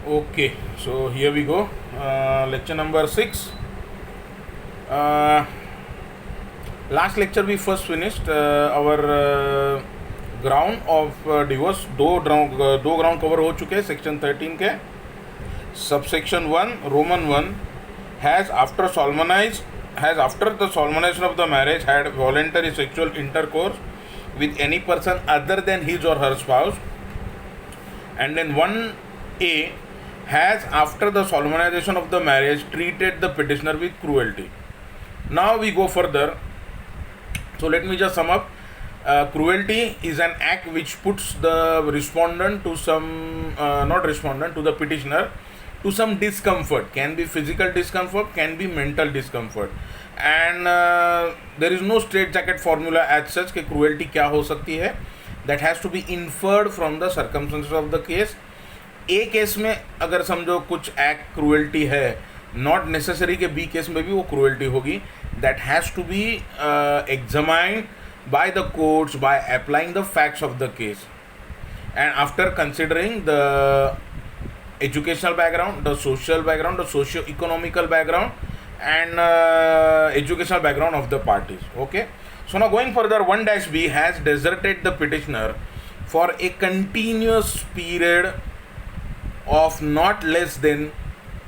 Okay, so here we go. Lecture number 6. Uh, Last lecture we first finished our ground of divorce. दो ground cover हो चुके हैं section 13 के. Subsection 1 Roman 1 has after the solemnization of the marriage had voluntary sexual intercourse with any person other than his or her spouse. And then 1A has after the solemnization of the marriage treated the petitioner with cruelty. Now we go further. So let me just sum up. Cruelty is an act which puts the respondent to some, not respondent, to the petitioner to some discomfort. Can be physical discomfort, can be mental discomfort. And there is no straitjacket formula as such कि cruelty क्या हो सकती है. That has to be inferred from the circumstances of the case. A case में अगर समझो कुछ act cruelty है, नॉट नेसेसरी के बी केस में भी वो क्रूएल्टी होगी. That has to be examined by the courts by applying the facts of the case and after considering the educational background, the social background, the socio-economical background, and educational background of the parties. Okay. So now going further, 1-B has deserted the petitioner for a continuous period of not less than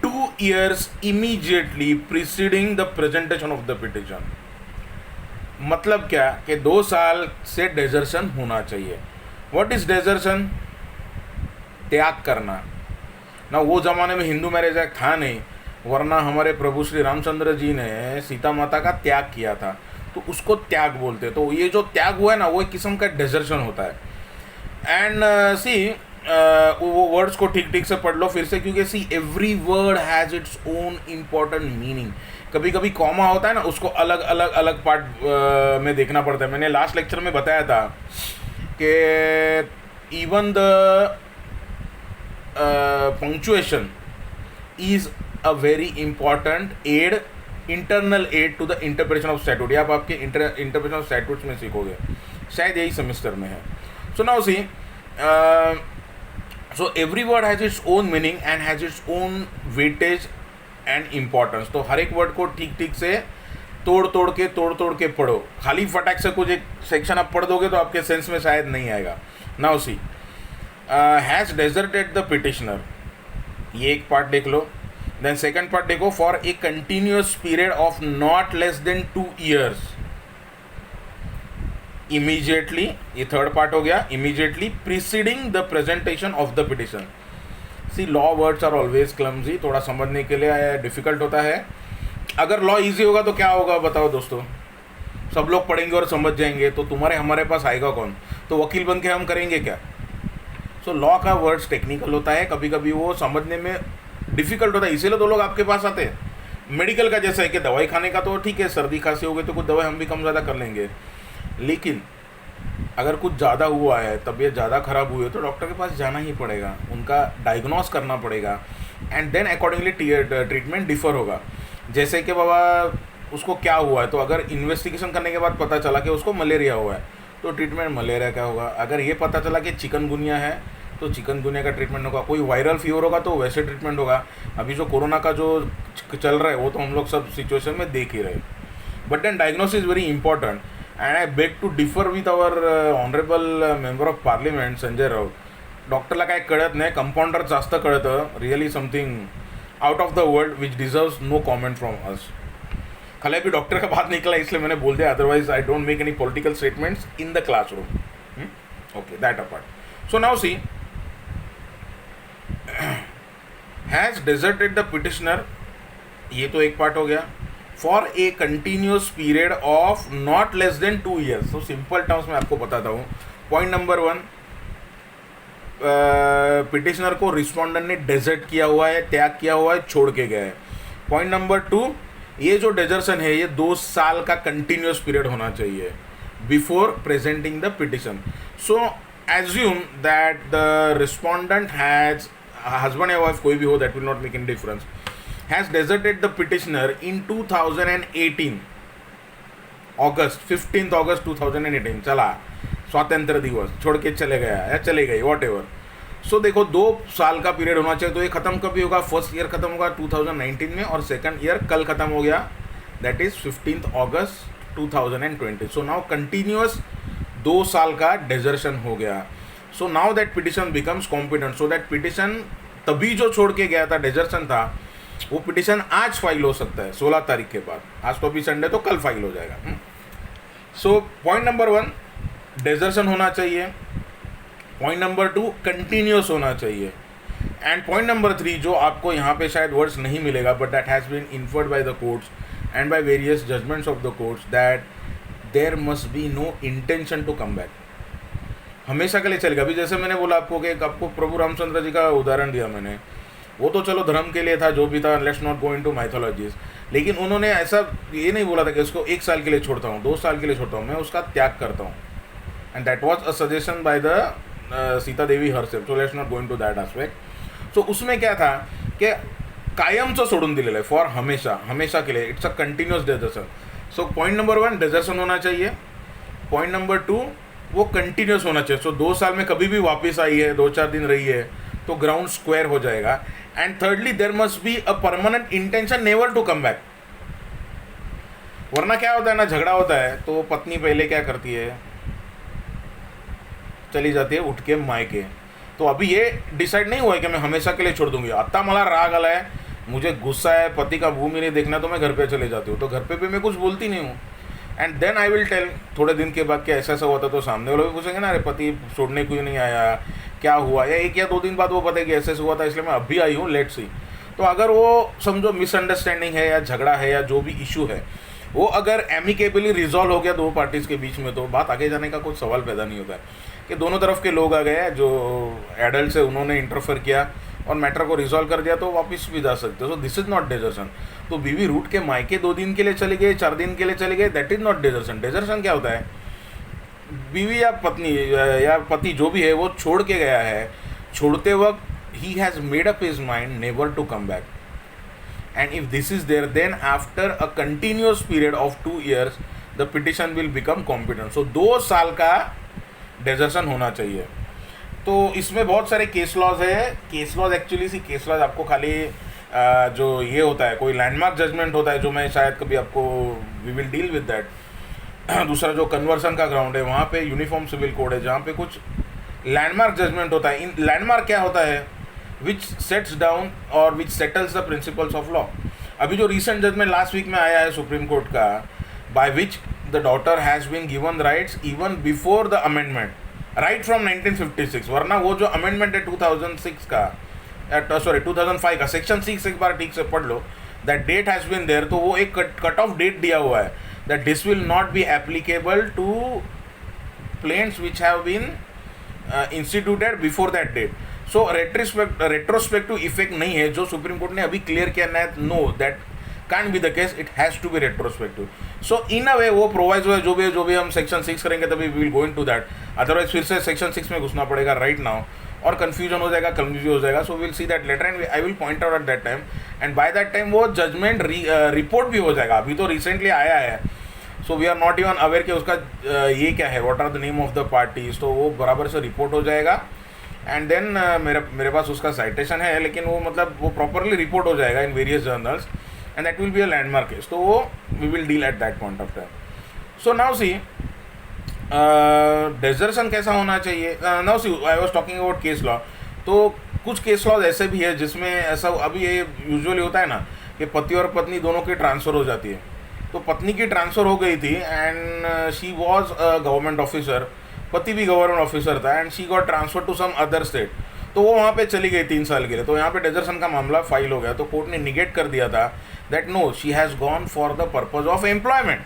2 years immediately preceding the presentation of the petition. मतलब क्या कि 2 साल से desertion होना चाहिए. What is desertion? त्याग करना ना. वो ज़माने में हिंदू मैरिज एक्ट था नहीं, वरना हमारे प्रभु श्री रामचंद्र जी ने सीता माता का त्याग किया था, तो उसको त्याग बोलते. तो ये जो त्याग हुआ है ना, वो एक किस्म का डेजर्शन होता है. एंड सी वो वर्ड्स को ठीक ठीक से पढ़ लो फिर से, क्योंकि see every word has its own important meaning. कभी कभी कॉमा होता है ना, उसको अलग अलग अलग पार्ट में देखना पड़ता है. मैंने लास्ट लेक्चर में बताया था कि even the punctuation is a very important aid, internal aid to the interpretation of statute. आप आपके interpretation of statutes में सीखोगे, शायद यही सेमेस्टर में है. So now see, so every word has its own meaning and has its own weightage and importance. तो हर एक वर्ड को ठीक ठीक से तोड़ तोड़ के पढ़ो. खाली फटाक से कुछ एक सेक्शन आप पढ़ दोगे तो आपके सेंस में शायद नहीं आएगा. Now see, has deserted the petitioner, ये एक पार्ट देख लो. देन सेकंड पार्ट देखो, for a continuous period of not less than 2 years immediately, ये थर्ड पार्ट हो गया. Immediately preceding the presentation of the petition. See law words are always clumsy, थोड़ा समझने के लिए डिफिकल्ट होता है. अगर लॉ इजी होगा तो क्या होगा बताओ दोस्तों, सब लोग पढ़ेंगे और समझ जाएंगे, तो तुम्हारे हमारे पास आएगा कौन? तो वकील बन के हम करेंगे क्या? सो लॉ का वर्ड्स टेक्निकल होता है, कभी कभी वो समझने में डिफ़िकल्ट होता है, इसीलिए तो लोग आपके पास आते हैं. मेडिकल का जैसा है कि दवाई खाने का तो ठीक है, सर्दी खांसी हो गई तो कुछ दवाई हम भी कम ज़्यादा कर लेंगे, लेकिन अगर कुछ ज़्यादा हुआ है, तबीयत ज़्यादा ख़राब हुई है, तो डॉक्टर के पास जाना ही पड़ेगा, उनका डायग्नोस करना पड़ेगा, and then accordingly treatment differ होगा. जैसे कि बाबा उसको क्या हुआ है, तो अगर इन्वेस्टिगेशन करने के बाद पता चला कि उसको मलेरिया हुआ है, तो ट्रीटमेंट मलेरिया का होगा. अगर ये पता चला कि चिकनगुनिया है, तो चिकनगुनिया का ट्रीटमेंट होगा. कोई वायरल फीवर होगा तो वैसे ट्रीटमेंट होगा. अभी जो कोरोना का जो चल रहा है वो तो हम लोग सब सिचुएशन में देख ही रहे. But then diagnosis is very important, and I beg to differ with our honourable member of parliament Sanjay Raut. डॉक्टरला काय कळत नाही, कंपाऊंडर जास्त कळतं. Really something out of the world which deserves no comment from us. खाली अभी डॉक्टर का बात निकला इसलिए मैंने बोल दिया, otherwise I don't make any political statements in the classroom. Okay, that apart. So now C, has deserted the petitioner, ये तो एक पार्ट हो गया. For a continuous period of not less than 2 years. तो सिंपल टर्म्स में आपको बताता हूँ. पॉइंट नंबर 1, पिटिशनर को रिस्पॉन्डेंट ने डेजर्ट किया हुआ है, त्याग किया हुआ है, छोड़ के गया है. पॉइंट नंबर 2, ये जो डेजर्शन है ये 2 साल का कंटिन्यूस पीरियड होना चाहिए before presenting the petition. So assume that the respondent has, husband या वाइफ कोई भी हो, that will not make any difference, has deserted the petitioner in 2018 अगस्त, 15 अगस्त 2018. चला, स्वातंत्र दिवस, छोड़ के चले गया या चले गई, वॉट एवर. सो देखो 2 साल का पीरियड होना चाहिए। तो ये खत्म कभी होगा? फर्स्ट ईयर खत्म होगा 2019 में और सेकंड ईयर कल खत्म हो गया, that is 15 August 2020। So now continuous 2 साल का डेजर्शन हो गया। So now that petition becomes competent. So that petition तभी जो छोड़ के गया था, डेजर्शन था, वो पिटिशन आज फाइल हो सकता है 16 तारीख के बाद। आज तो अभी संडे, तो कल फाइल हो जाएगा। सो पॉइंट नंबर 1 डेजर्शन होना चाहिए। पॉइंट नंबर 2 कंटिन्यूस होना चाहिए। एंड पॉइंट नंबर 3 जो आपको यहाँ पे शायद वर्ड्स नहीं मिलेगा, but that has been inferred by the courts and by various judgments of the courts, that there must be no intention to come back. हमेशा के लिए चलेगा। अभी जैसे मैंने बोला आपको कि आपको प्रभु रामचंद्र जी का उदाहरण दिया मैंने, वो तो चलो धर्म के लिए था, जो भी था, let's not go into mythologies, लेकिन उन्होंने ऐसा ये नहीं बोला था कि उसको 1 साल के लिए छोड़ता हूँ, 2 साल के लिए छोड़ता हूँ, मैं उसका त्याग करता हूँ। And that was a suggestion by the Sita Devi herself, so let's not go into that aspect. So उसमें क्या था कि कायमचं सोडून दिलेलं आहे, फॉर हमेशा, हमेशा के लिए, it's a continuous desertion. So point number 1 desertion होना चाहिए। पॉइंट नंबर 2 वो कंटिन्यूस होना चाहिए। सो 2 साल में कभी भी वापस आई है, 2-4 दिन रही है, तो ग्राउंड स्क्वायर हो जाएगा। And thirdly there must be a permanent intention never to come back. वरना क्या होता है ना, झगड़ा होता है तो पत्नी पहले क्या करती है, चली जाती है उठ के मायके। तो अभी ये डिसाइड नहीं हुआ है कि मैं हमेशा के लिए छोड़ दूंगी। आता मला राग आला है, मुझे गुस्सा है, पति का मुंह नहीं देखना, तो मैं घर पे चले जाती हूँ। तो घर पे भी मैं कुछ बोलती नहीं हूँ। And then I will tell थोड़े दिन के बाद कि ऐसा ऐसा हुआ था, तो सामने वाले भी पूछेंगे ना, अरे पति छोड़ने कोई नहीं आया, क्या हुआ, या 1 या 2 दिन बाद वो बताएगी ऐसे ऐसे हुआ था, इसलिए मैं अभी आई हूँ, लेट्स सी। तो अगर वो समझो मिसअंडरस्टैंडिंग है या झगड़ा है या जो भी इशू है, वो अगर एमिकेबली रिजॉल्व हो गया 2 पार्टीज़ के बीच में, तो बात आगे जाने का कुछ सवाल पैदा नहीं होता है। कि दोनों तरफ के लोग आ गए, जो एडल्ट है उन्होंने इंटरफेयर किया और मैटर को रिजॉल्व कर दिया, तो वापस भी जा सकते हो। So this is not desertion. तो बीवी रूट के मायके 2 दिन के लिए चले गए, 4 दिन के लिए चले गए, that is not desertion. Desertion क्या होता है, बीवी या पत्नी या पति जो भी है वो छोड़ के गया है, छोड़ते वक्त ही has made up his mind never to come back. And if this is there, then after a continuous period of 2 years the petition will become competent. So 2 साल का डेजर्शन होना चाहिए। तो इसमें बहुत सारे केस लॉज है। Case laws actually case laws आपको खाली जो ये होता है, कोई लैंडमार्क जजमेंट होता है, जो मैं शायद कभी आपको we will deal with that. दूसरा जो कन्वर्सन का ग्राउंड है, वहाँ पे यूनिफॉर्म सिविल कोड है, जहाँ पे कुछ लैंडमार्क जजमेंट होता है। इन लैंडमार्क क्या होता है, विच सेट्स डाउन और which settles the principles of law. अभी जो रिसेंट जजमेंट लास्ट वीक में आया है सुप्रीम कोर्ट का, by which the daughter has been given rights even before the amendment, right from 1956। वरना वो जो अमेंडमेंट है 2006 का, सॉरी 2005 का, सेक्शन 6 एक बार ठीक से पढ़ लो, that date has been there. तो वो एक कट ऑफ डेट दिया हुआ है, that this will not be applicable to plaints which have been instituted before that date. So retrospective effect नहीं है, जो सुप्रीम कोर्ट ने अभी क्लियर किया ना, no that can be the case, it has to be retrospective. So in a way वो प्रोवाइज हुआ है, जो भी हम सेक्शन 6 करेंगे तभी we will go into that. Otherwise फिर से सेक्शन 6 में घुसना पड़ेगा राइट नाउ, और कन्फ्यूजन हो जाएगा, कन्फ्यूजन हो जाएगा। So will see that later and I will point out at that time, and by that time वो जजमेंट रिपोर्ट भी हो जाएगा। अभी तो रिसेंटली आया है, so we are not even aware कि उसका ये क्या है, what are the name of the parties. तो वो बराबर से रिपोर्ट हो जाएगा, एंड देन मेरे पास उसका साइटेशन है, लेकिन वो मतलब वो प्रॉपरली रिपोर्ट हो जाएगा in various journals, and that will be a landmark case. तो वो we will deal at that point of time. So now see desertion कैसा होना चाहिए। Now see I was talking about case law. तो कुछ case laws ऐसे भी है जिसमें ऐसा अभी ये यूजुअली होता है ना कि पति और पत्नी दोनों की ट्रांसफ़र हो जाती है। तो पत्नी की ट्रांसफ़र हो गई थी and she was a government officer, पति भी गवर्नमेंट ऑफिसर था, and she got transfer to some other state. तो वो वहाँ पे चली गई 3 साल के लिए। तो यहाँ पे डेजर्शन का मामला फाइल हो गया। तो कोर्ट ने निगेट कर दिया था that no, she has gone for the purpose of employment,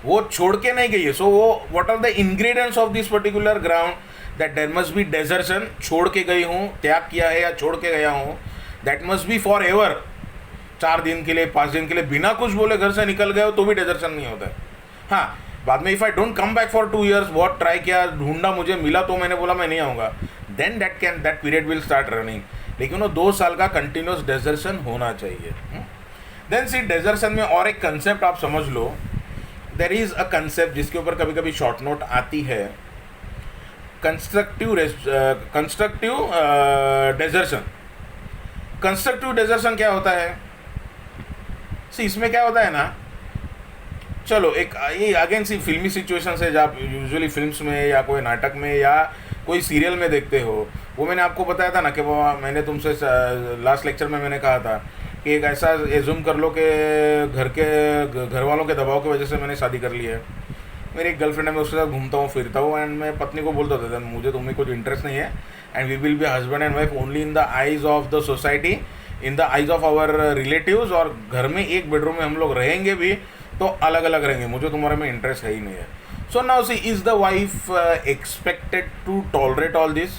वो छोड़ के नहीं गई है। सो वो what are the ingredients of this particular ground, that there must be desertion, छोड़ के गई हूँ, त्याग किया है या छोड़ के गया हूँ, that must be for ever. 4 दिन के लिए, 5 दिन के लिए बिना कुछ बोले घर से निकल गए हो तो भी डेजर्शन नहीं होता है। हाँ, बाद में if I don't come back for 2 years, बहुत ट्राई किया, ढूंढा, मुझे मिला, तो मैंने बोला मैं नहीं आऊँगा, then that period will start running. लेकिन वो 2 साल का कंटिन्यूस डेजर्शन होना चाहिए। देन सी डेजर्शन में और एक कंसेप्ट आप समझ लो, देर इज़ अ कंसेप्ट जिसके ऊपर कभी कभी शॉर्ट नोट आती है, कंस्ट्रक्टिव डेजर्शन। कंस्ट्रक्टिव डेजर्शन क्या होता है? इसमें क्या होता है ना, चलो एक ये अगेन फिल्मी सिचुएशन है, जब यूजुअली फिल्म्स में या कोई नाटक में या कोई सीरियल में देखते हो, वो मैंने आपको बताया था ना कि वो मैंने तुमसे लास्ट लेक्चर में मैंने कहा था कि एक ऐसा एज्यूम कर लो कि घर वालों के दबाव की वजह से मैंने शादी कर ली है। मेरी एक गर्लफ्रेंड है, मैं उसके साथ घूमता हूँ फिरता हूँ, एंड मैं पत्नी को बोलता था मुझे तुम्हें कुछ इंटरेस्ट नहीं है, and we will be husband and wife only in the eyes of the society, in the eyes of our relatives, और घर में एक बेडरूम में हम लोग रहेंगे भी तो अलग अलग रहेंगे, मुझे तुम्हारे में इंटरेस्ट है ही नहीं है। So now see, is the wife expected to tolerate all this?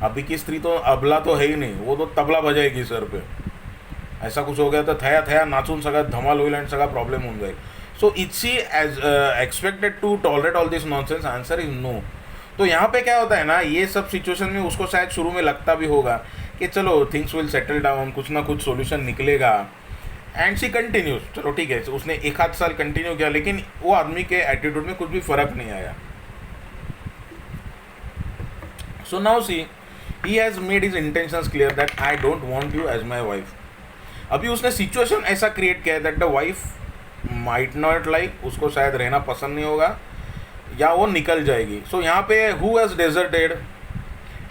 अभी की स्त्री तो अबला तो है ही नहीं, वो तो तबला बजाएगी सर पे। ऐसा कुछ हो गया तो थया थया नाचून सगळा धमाल होईल आणि सगळा प्रॉब्लेम होऊन जाईल। So is she as expected to tolerate all this nonsense? Answer is no. तो यहाँ पे क्या होता है ना, ये सब सिचुएशन में उसको शायद शुरू में लगता भी होगा कि चलो थिंग्स विल सेटल डाउन, कुछ ना कुछ सॉल्यूशन निकलेगा, एंड शी कंटिन्यूज। चलो ठीक है, उसने एक आध साल कंटिन्यू किया, लेकिन वो आदमी के एटीट्यूड में कुछ भी फर्क नहीं आया। So now see, he has made his intentions clear that I don't want you as my wife. अभी उसने सिचुएशन ऐसा क्रिएट किया है that the wife might not like, उसको शायद रहना पसंद नहीं होगा या वो निकल जाएगी। सो यहाँ पे who has deserted?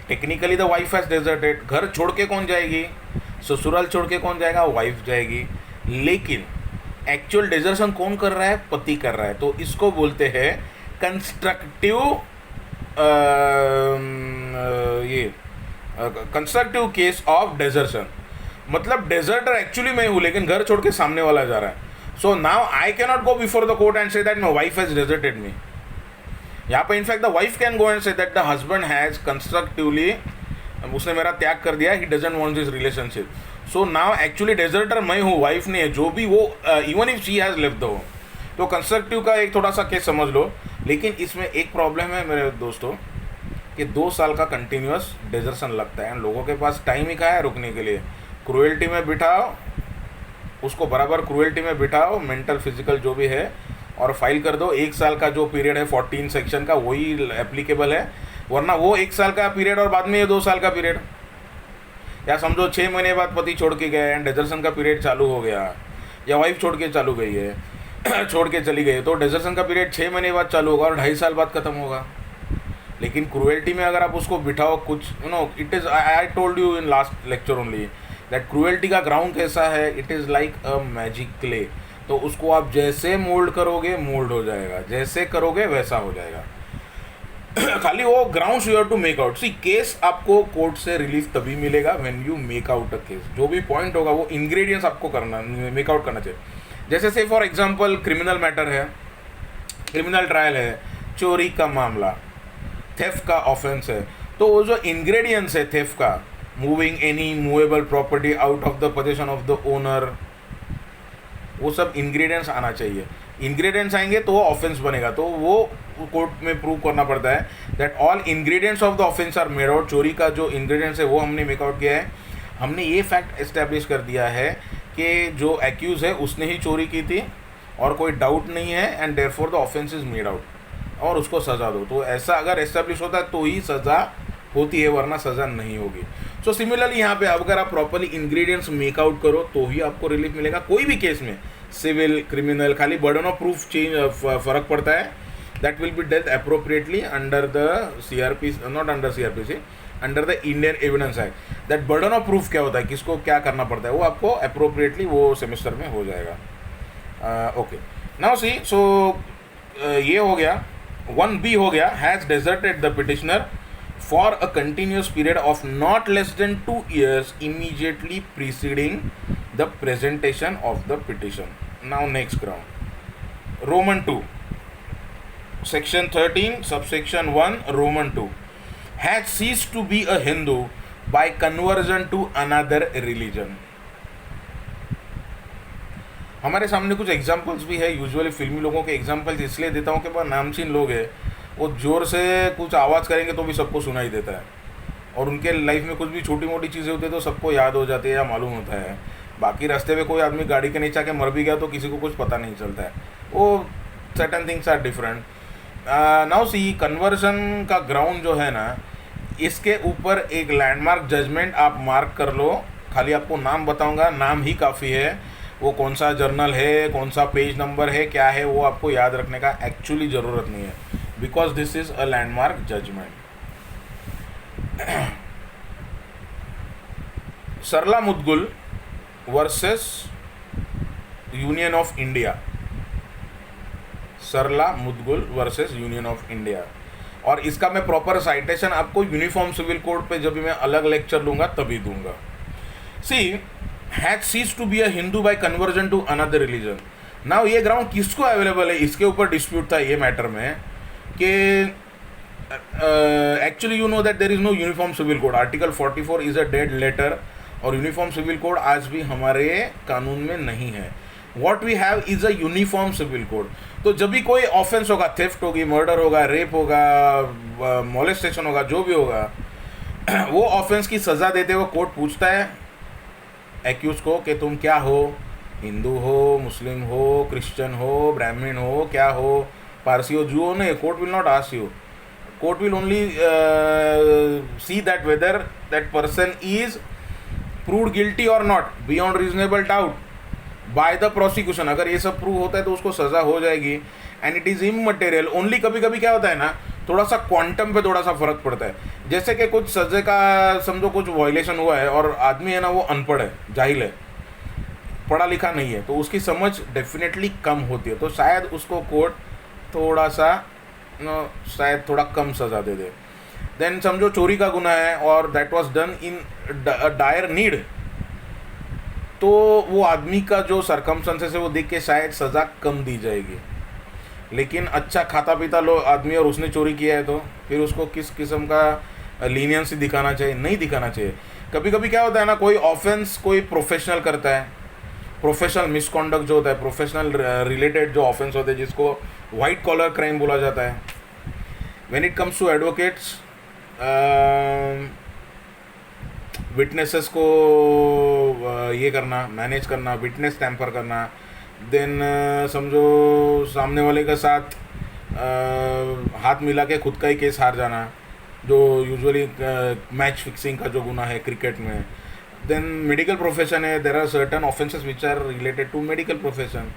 Technically the wife has deserted. घर छोड़ के कौन जाएगी? ससुराल छोड़ के कौन जाएगा? वाइफ जाएगी। लेकिन एक्चुअल डेजर्शन कौन कर रहा है? पति कर रहा है। तो इसको बोलते हैं कंस्ट्रक्टिव केस ऑफ डेजर्शन। मतलब डेजर्टर एक्चुअली मैं हूँ, लेकिन घर छोड़ के सामने वाला जा रहा है। So now I can not go before the court and say that my wife has deserted me. यहाँ पे in fact the wife can go and say that the husband has constructively, उसने मेरा त्याग कर दिया, he doesn't want this relationship. So now actually deserter मैं हूँ, wife नहीं है, जो भी वो even if she has lived the home. तो कंस्ट्रक्टिव का एक थोड़ा सा केस समझ लो। लेकिन इसमें एक प्रॉब्लम है मेरे दोस्तों कि 2 साल का कंटिन्यूस डेजर्शन लगता है, लोगों के पास टाइम ही कहाँ है रुकने के लिए। क्रूएल्टी में बिठाओ उसको, बराबर क्रूएल्टी में बिठाओ, मेंटल फिजिकल जो भी है, और फाइल कर दो। 1 साल का जो पीरियड है 14 सेक्शन का वही एप्लीकेबल है, वरना वो 1 साल का पीरियड और बाद में ये 2 साल का पीरियड। या समझो 6 महीने बाद पति छोड़ के गए एंड डेजर्शन का पीरियड चालू हो गया, या वाइफ छोड़ के चालू गई है छोड़ के चली गई, तो डेजर्शन का पीरियड 6 महीने बाद चालू होगा और 2.5 साल बाद खत्म होगा। लेकिन क्रूएल्टी में अगर आप उसको बिठाओ कुछ, it is, I told you in last lecture only that cruelty का ग्राउंड कैसा है, it is like a magic clay. तो उसको आप जैसे मोल्ड करोगे मोल्ड हो जाएगा, जैसे करोगे वैसा हो जाएगा खाली वो grounds you have to make out. See, case आपको कोर्ट से रिलीफ तभी मिलेगा when you make out a case. जो भी पॉइंट होगा वो इंग्रेडिएंट्स आपको करना, मेक आउट करना चाहिए। जैसे से फॉर एग्जांपल क्रिमिनल मैटर है, क्रिमिनल ट्रायल है, चोरी का मामला, थेफ्ट का ऑफेंस है, तो वो जो इंग्रेडिएंट्स है थेफ्ट का, moving any movable property out of the position of the owner, वो सब इंग्रेडिएंट्स आना चाहिए। इंग्रेडिएंट्स आएंगे तो वो ऑफेंस बनेगा। तो वो कोर्ट में प्रूव करना पड़ता है that all ingredients of the offence are made out. चोरी का जो इंग्रेडिएंट्स है वो हमने मेक आउट किया है। हमने ये फैक्ट एस्टेब्लिश कर दिया है कि जो एक्यूज़ है उसने ही चोरी की थी और कोई डाउट नहीं है, and therefore the offence is made out, और उसको सज़ा दो। तो ऐसा अगर एस्टेब्लिश होता है तो ही सज़ा होती है, वरना सज़ा नहीं होगी। सो सिमिलरली यहाँ पे अगर आप प्रॉपरली इंग्रेडिएंट्स मेक आउट करो तो ही आपको रिलीफ मिलेगा। कोई भी केस में, सिविल, क्रिमिनल, खाली बर्डन ऑफ प्रूफ फ़र्क पड़ता है। That will be dealt appropriately under the CRP, not under CRPC, under the Indian evidence act. That burden of proof क्या होता है, किसको क्या करना पड़ता है, वो आपको अप्रोप्रिएटली वो सेमेस्टर में हो जाएगा। ओके, नाउ सी, सो ये हो गया, 1B हो गया, has deserted the petitioner for a continuous period of not less than 2 years immediately preceding the presentation of the petition. Now next ground, Roman 2, section 13, subsection 1, Roman 2, has ceased to be a Hindu by conversion to another religion. हमारे सामने कुछ examples भी है। Usually फिल्मी लोगों के examples इसलिए देता हूँ कि वह नामचीन लोग हैं, वो ज़ोर से कुछ आवाज़ करेंगे तो भी सबको सुनाई देता है, और उनके लाइफ में कुछ भी छोटी मोटी चीज़ें होती है तो सबको याद हो जाती है या मालूम होता है। बाकी रास्ते में कोई आदमी गाड़ी के नीचे आके मर भी गया तो किसी को कुछ पता नहीं चलता है। वो certain things are different. Now see conversion का ग्राउंड जो है ना, इसके ऊपर एक लैंडमार्क जजमेंट आप मार्क कर लो। खाली आपको नाम बताऊंगा, नाम ही काफ़ी है। वो कौन सा जर्नल है, कौन सा पेज नंबर है, क्या है, वो आपको याद रखने का एक्चुअली ज़रूरत नहीं है, because this is a landmark judgment. Sarla Mudgal versus Union of India. Sarla Mudgal versus Union of India. और इसका मैं प्रॉपर साइटेशन आपको यूनिफॉर्म सिविल कोड पे जब भी मैं अलग लेक्चर लूँगा तभी दूंगा। She has ceased to be a Hindu by conversion to another religion. Now ये ग्राउंड किसको अवेलेबल है, इसके ऊपर डिस्प्यूट था ये मैटर में कि actually you know that there is no uniform civil code. Article 44 is a dead letter और यूनिफॉर्म सिविल कोड आज भी हमारे कानून में नहीं है। What we have is a uniform civil code. तो जब भी कोई ऑफेंस होगा, थेफ्ट होगी, मर्डर होगा, रेप होगा, मोलेस्टेशन होगा, जो भी होगा, वो ऑफेंस की सज़ा देते हुए कोर्ट पूछता है एक्यूज को कि तुम क्या हो, हिंदू हो, मुस्लिम हो, क्रिश्चियन हो, ब्राह्मण हो, क्या हो, पारसी हो, जू हो। नहीं, court will not ask you. Court will only see that whether that person is proved guilty और not beyond reasonable doubt by the prosecution. अगर ये सब प्रूव होता है तो उसको सज़ा हो जाएगी। And it is immaterial only. कभी कभी क्या होता है ना, थोड़ा सा क्वांटम पे थोड़ा सा फर्क पड़ता है। जैसे कि कुछ सज़े का समझो कुछ वायलेशन हुआ है और आदमी है ना वो अनपढ़ है, जाहिल है, पढ़ा लिखा नहीं है, तो उसकी समझ डेफिनेटली कम होती है, तो शायद उसको कोर्ट थोड़ा सा शायद थोड़ा कम सज़ा दे दे। देन समझो चोरी का गुनाह है और that was done in dire need, तो वो आदमी का जो सरकमस्टेंसेस है वो देख के शायद सज़ा कम दी जाएगी। लेकिन अच्छा खाता पीता लो आदमी और उसने चोरी किया है तो फिर उसको किस किस्म का लीनियंसी दिखाना चाहिए, नहीं दिखाना चाहिए। कभी कभी क्या होता है ना, कोई ऑफेंस कोई प्रोफेशनल करता है, प्रोफेशनल मिसकॉन्डक्ट जो होता है, प्रोफेशनल रिलेटेड जो ऑफेंस होते हैं जिसको वाइट कॉलर क्राइम बोला जाता है। When it comes to advocates, witnesses को ये करना, मैनेज करना, विटनेस टैम्पर करना, देन समझो सामने वाले के साथ हाथ मिला के खुद का ही केस हार जाना, जो यूजुअली मैच फिक्सिंग का जो गुना है क्रिकेट में। देन मेडिकल प्रोफेशन है, there are certain offences which are related to medical profession.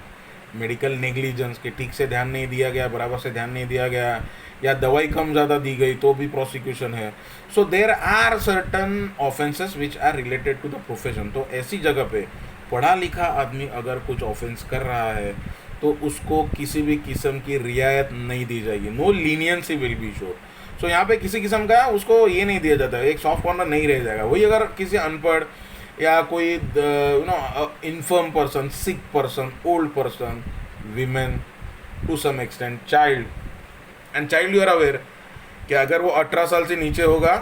Medical negligence के ठीक से ध्यान नहीं दिया गया, बराबर से ध्यान नहीं दिया गया, या दवाई कम ज़्यादा दी गई तो भी प्रोसिक्यूशन है। So there are certain offences which are related to the profession. तो ऐसी जगह पे पढ़ा लिखा आदमी अगर कुछ ऑफेंस कर रहा है तो उसको किसी भी किस्म की रियायत नहीं दी जाएगी, no leniency will be show. So यहाँ पे किसी किस्म का उसको ये नहीं दिया जाता है, एक सॉफ्ट कॉर्नर नहीं रह जाएगा। वही अगर किसी अनपढ़ या कोई you know infirm person, sick person, old person, women, to some extent child, and child you are aware कि अगर वो 18 साल से नीचे होगा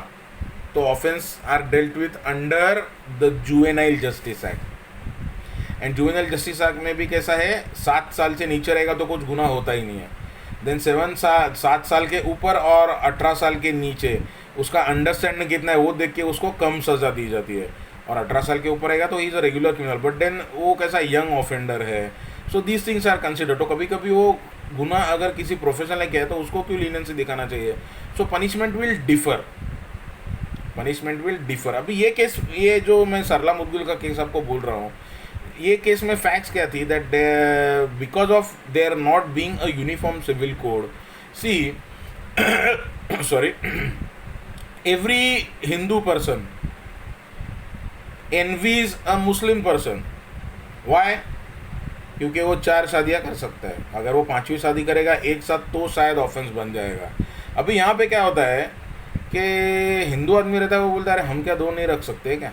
तो offence are dealt with under the juvenile justice act. And juvenile justice act में भी कैसा है, 7 साल से नीचे रहेगा तो कुछ गुनाह होता ही नहीं है। देन 7 साल के ऊपर और 18 साल के नीचे उसका अंडरस्टैंडिंग कितना है वो देख के उसको कम सज़ा दी जाती है, और 18 साल के ऊपर रहेगा तो he is a regular criminal, but then वो कैसा यंग ऑफेंडर है। So these things are consider. तो कभी कभी वो गुनाह अगर किसी प्रोफेशनल ने किया है तो उसको क्यों लीनियंसी दिखाना चाहिए। So punishment will differ, punishment will differ. अभी ये केस, ये जो मैं सरला मुदगुल का केस आपको बोल रहा हूँ, ये केस में फैक्ट्स क्या थी that because of there not being a uniform civil code, see sorry, every Hindu person envies a Muslim person. Why? क्योंकि वो 4 शादियाँ कर सकता है, अगर वो 5वीं शादी करेगा एक साथ तो शायद ऑफेंस बन जाएगा। अभी यहाँ पे क्या होता है कि हिंदू आदमी रहता है, वो बोलता है अरे हम क्या 2 नहीं रख सकते क्या,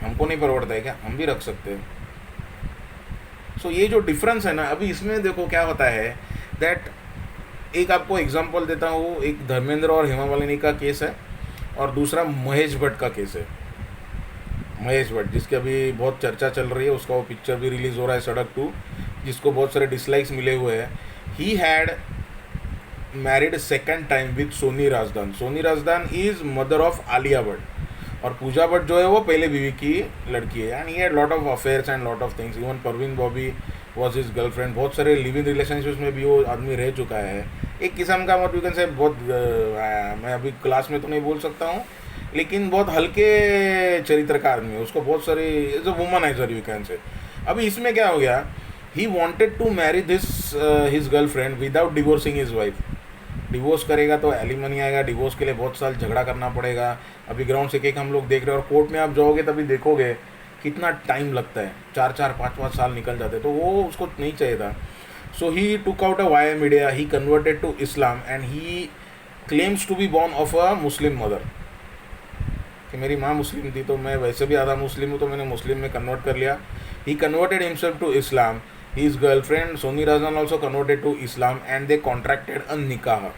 हमको नहीं परवड़ता है क्या, हम भी रख सकते हैं। सो ये जो डिफरेंस है ना, अभी इसमें देखो क्या होता है दैट, एक आपको एग्जांपल देता हूँ, एक धर्मेंद्र और हेमा मालिनी का केस है और दूसरा महेश भट्ट का केस है। महेश भट्ट जिसकी अभी बहुत चर्चा चल रही है, उसका वो पिक्चर भी रिलीज़ हो रहा है सड़क 2, जिसको बहुत सारे डिसलाइक्स मिले हुए हैं। He had married second time with Soni Razdan. Soni Razdan is mother of Alia Bhatt, और पूजा भट्ट जो है वो पहले बीवी की लड़की है। And he had lot of affairs and lot of things. Even Parveen Bobby was his girlfriend. बहुत सारे लिव इन रिलेशनशिप्स में भी वो आदमी रह चुका है। एक किस्म का व्हाट यू कैन से बहुत मैं अभी क्लास में तो नहीं बोल सकता हूँ, लेकिन बहुत हल्के चरित्र का आदमी है, उसको बहुत सारी as a womaniser you can say. अभी इसमें क्या हो गया, he wanted to marry this his girlfriend without divorcing his wife. Divorce करेगा तो एलिमनी आएगा, डिवोर्स के लिए बहुत साल झगड़ा करना पड़ेगा। अभी ग्राउंड से एक हम लोग देख रहे हैं, और कोर्ट में आप जाओगे तभी देखोगे कितना टाइम लगता है, 4-5 साल निकल जाते, तो वो उसको नहीं चाहिए था। So he took out a via media, he converted to Islam and he claims to be born of a Muslim mother, कि मेरी माँ मुस्लिम थी तो मैं वैसे भी आधा मुस्लिम हूँ तो मैंने मुस्लिम में कन्वर्ट कर लिया। He converted himself to Islam, his girlfriend Soni Razan also converted to Islam and they contracted a nikah।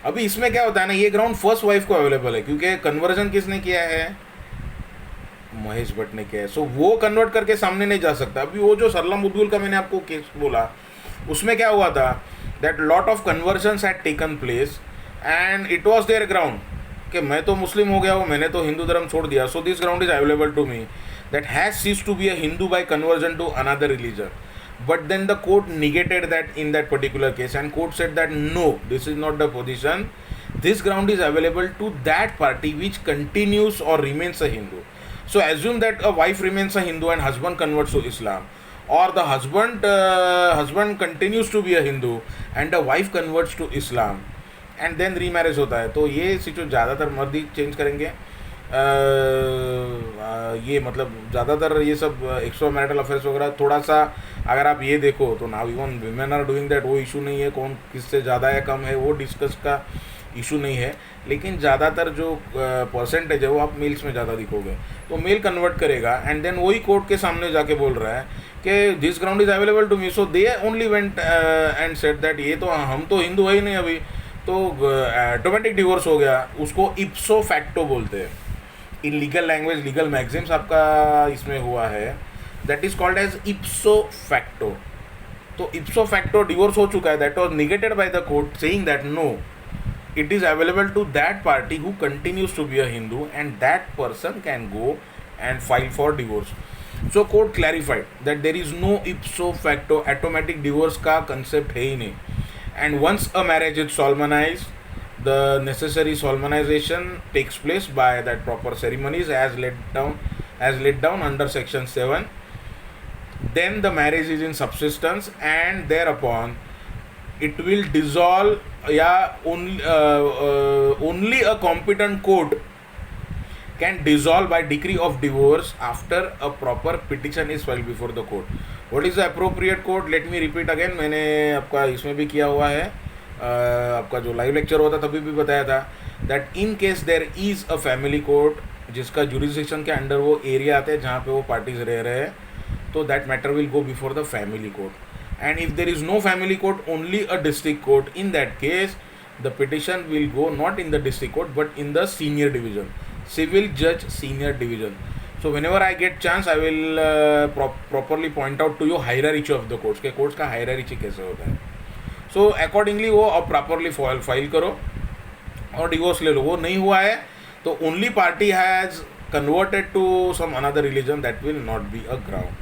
अभी इसमें क्या होता है ना, ये ग्राउंड फर्स्ट वाइफ को अवेलेबल है क्योंकि कन्वर्जन किसने किया है, महेश भट्ट ने किया है। सो वो कन्वर्ट करके सामने नहीं जा सकता। अभी वो जो सरलम उद्दुल का मैंने आपको केस बोला, उसमें क्या हुआ था, that lot of convergence had taken place and it was their ground कि मैं तो मुस्लिम हो गया हूँ, मैंने तो हिंदू धर्म छोड़ दिया, so this ground is available to me that has ceased to be a Hindu by conversion to another religion. But then the court negated that in that particular case, and court said that no, this is not the position. This ground is available to that party which continues or remains a Hindu. So assume that a wife remains a Hindu and husband converts to Islam, or the husband continues to be a Hindu and the wife converts to Islam, and then remarriage होता है। तो ये situation ज़्यादातर मर्द ही change करेंगे। ये मतलब ज़्यादातर ये सब एक्स्ट्रा मैरिटल अफेयर्स वगैरह, थोड़ा सा अगर आप ये देखो तो now even women are doing that, वो इशू नहीं है, कौन किससे ज़्यादा या कम है वो डिस्कस का इशू नहीं है, लेकिन ज़्यादातर जो परसेंटेज है वो आप मेल्स में ज़्यादा दिखोगे। तो मेल कन्वर्ट करेगा एंड देन वही कोर्ट के सामने जाके बोल रहा है कि this ground is available to me, so they only went and said that ये तो हम तो हिंदू है ही नहीं अभी, तो ऑटोमेटिक डिवोर्स हो गया। उसको इप्सो फैक्टो बोलते हैं in legal language, legal maxims आपका इसमें हुआ है, that is called as ipso facto. तो इप्सो फैक्टो डिवोर्स हो चुका है, that was negated by the court saying that no, it is available to that party who continues to be a Hindu and that person can go and file for divorce. So court clarified that there is no ipso facto automatic divorce का concept है ही नहीं, and once a marriage is solemnized, the necessary solemnization takes place by that proper ceremonies as laid down under section 7. Then the marriage is in subsistence and thereupon it will dissolve या only a competent court can dissolve by decree of divorce after a proper petition is filed before the court. What is the appropriate court? Let me repeat again, मैंने आपका इसमें भी किया हुआ है, आपका जो लाइव लेक्चर होता तभी भी बताया था that in case there is a family court जिसका jurisdiction के अंडर वो एरिया आते हैं जहाँ पे वो पार्टीज रह रहे हैं, तो that matter will go before the family court. And if there is no family court, only a district court, in that case the petition will go not in the district court but in the senior division, civil judge senior division. So whenever I get chance I will properly point out to you hierarchy of the courts के courts का hierarchy कैसे होता है. So accordingly वो अब properly file करो और divorce ले लो. वो नहीं हुआ है तो only party has converted to some another religion, that will not be a ground.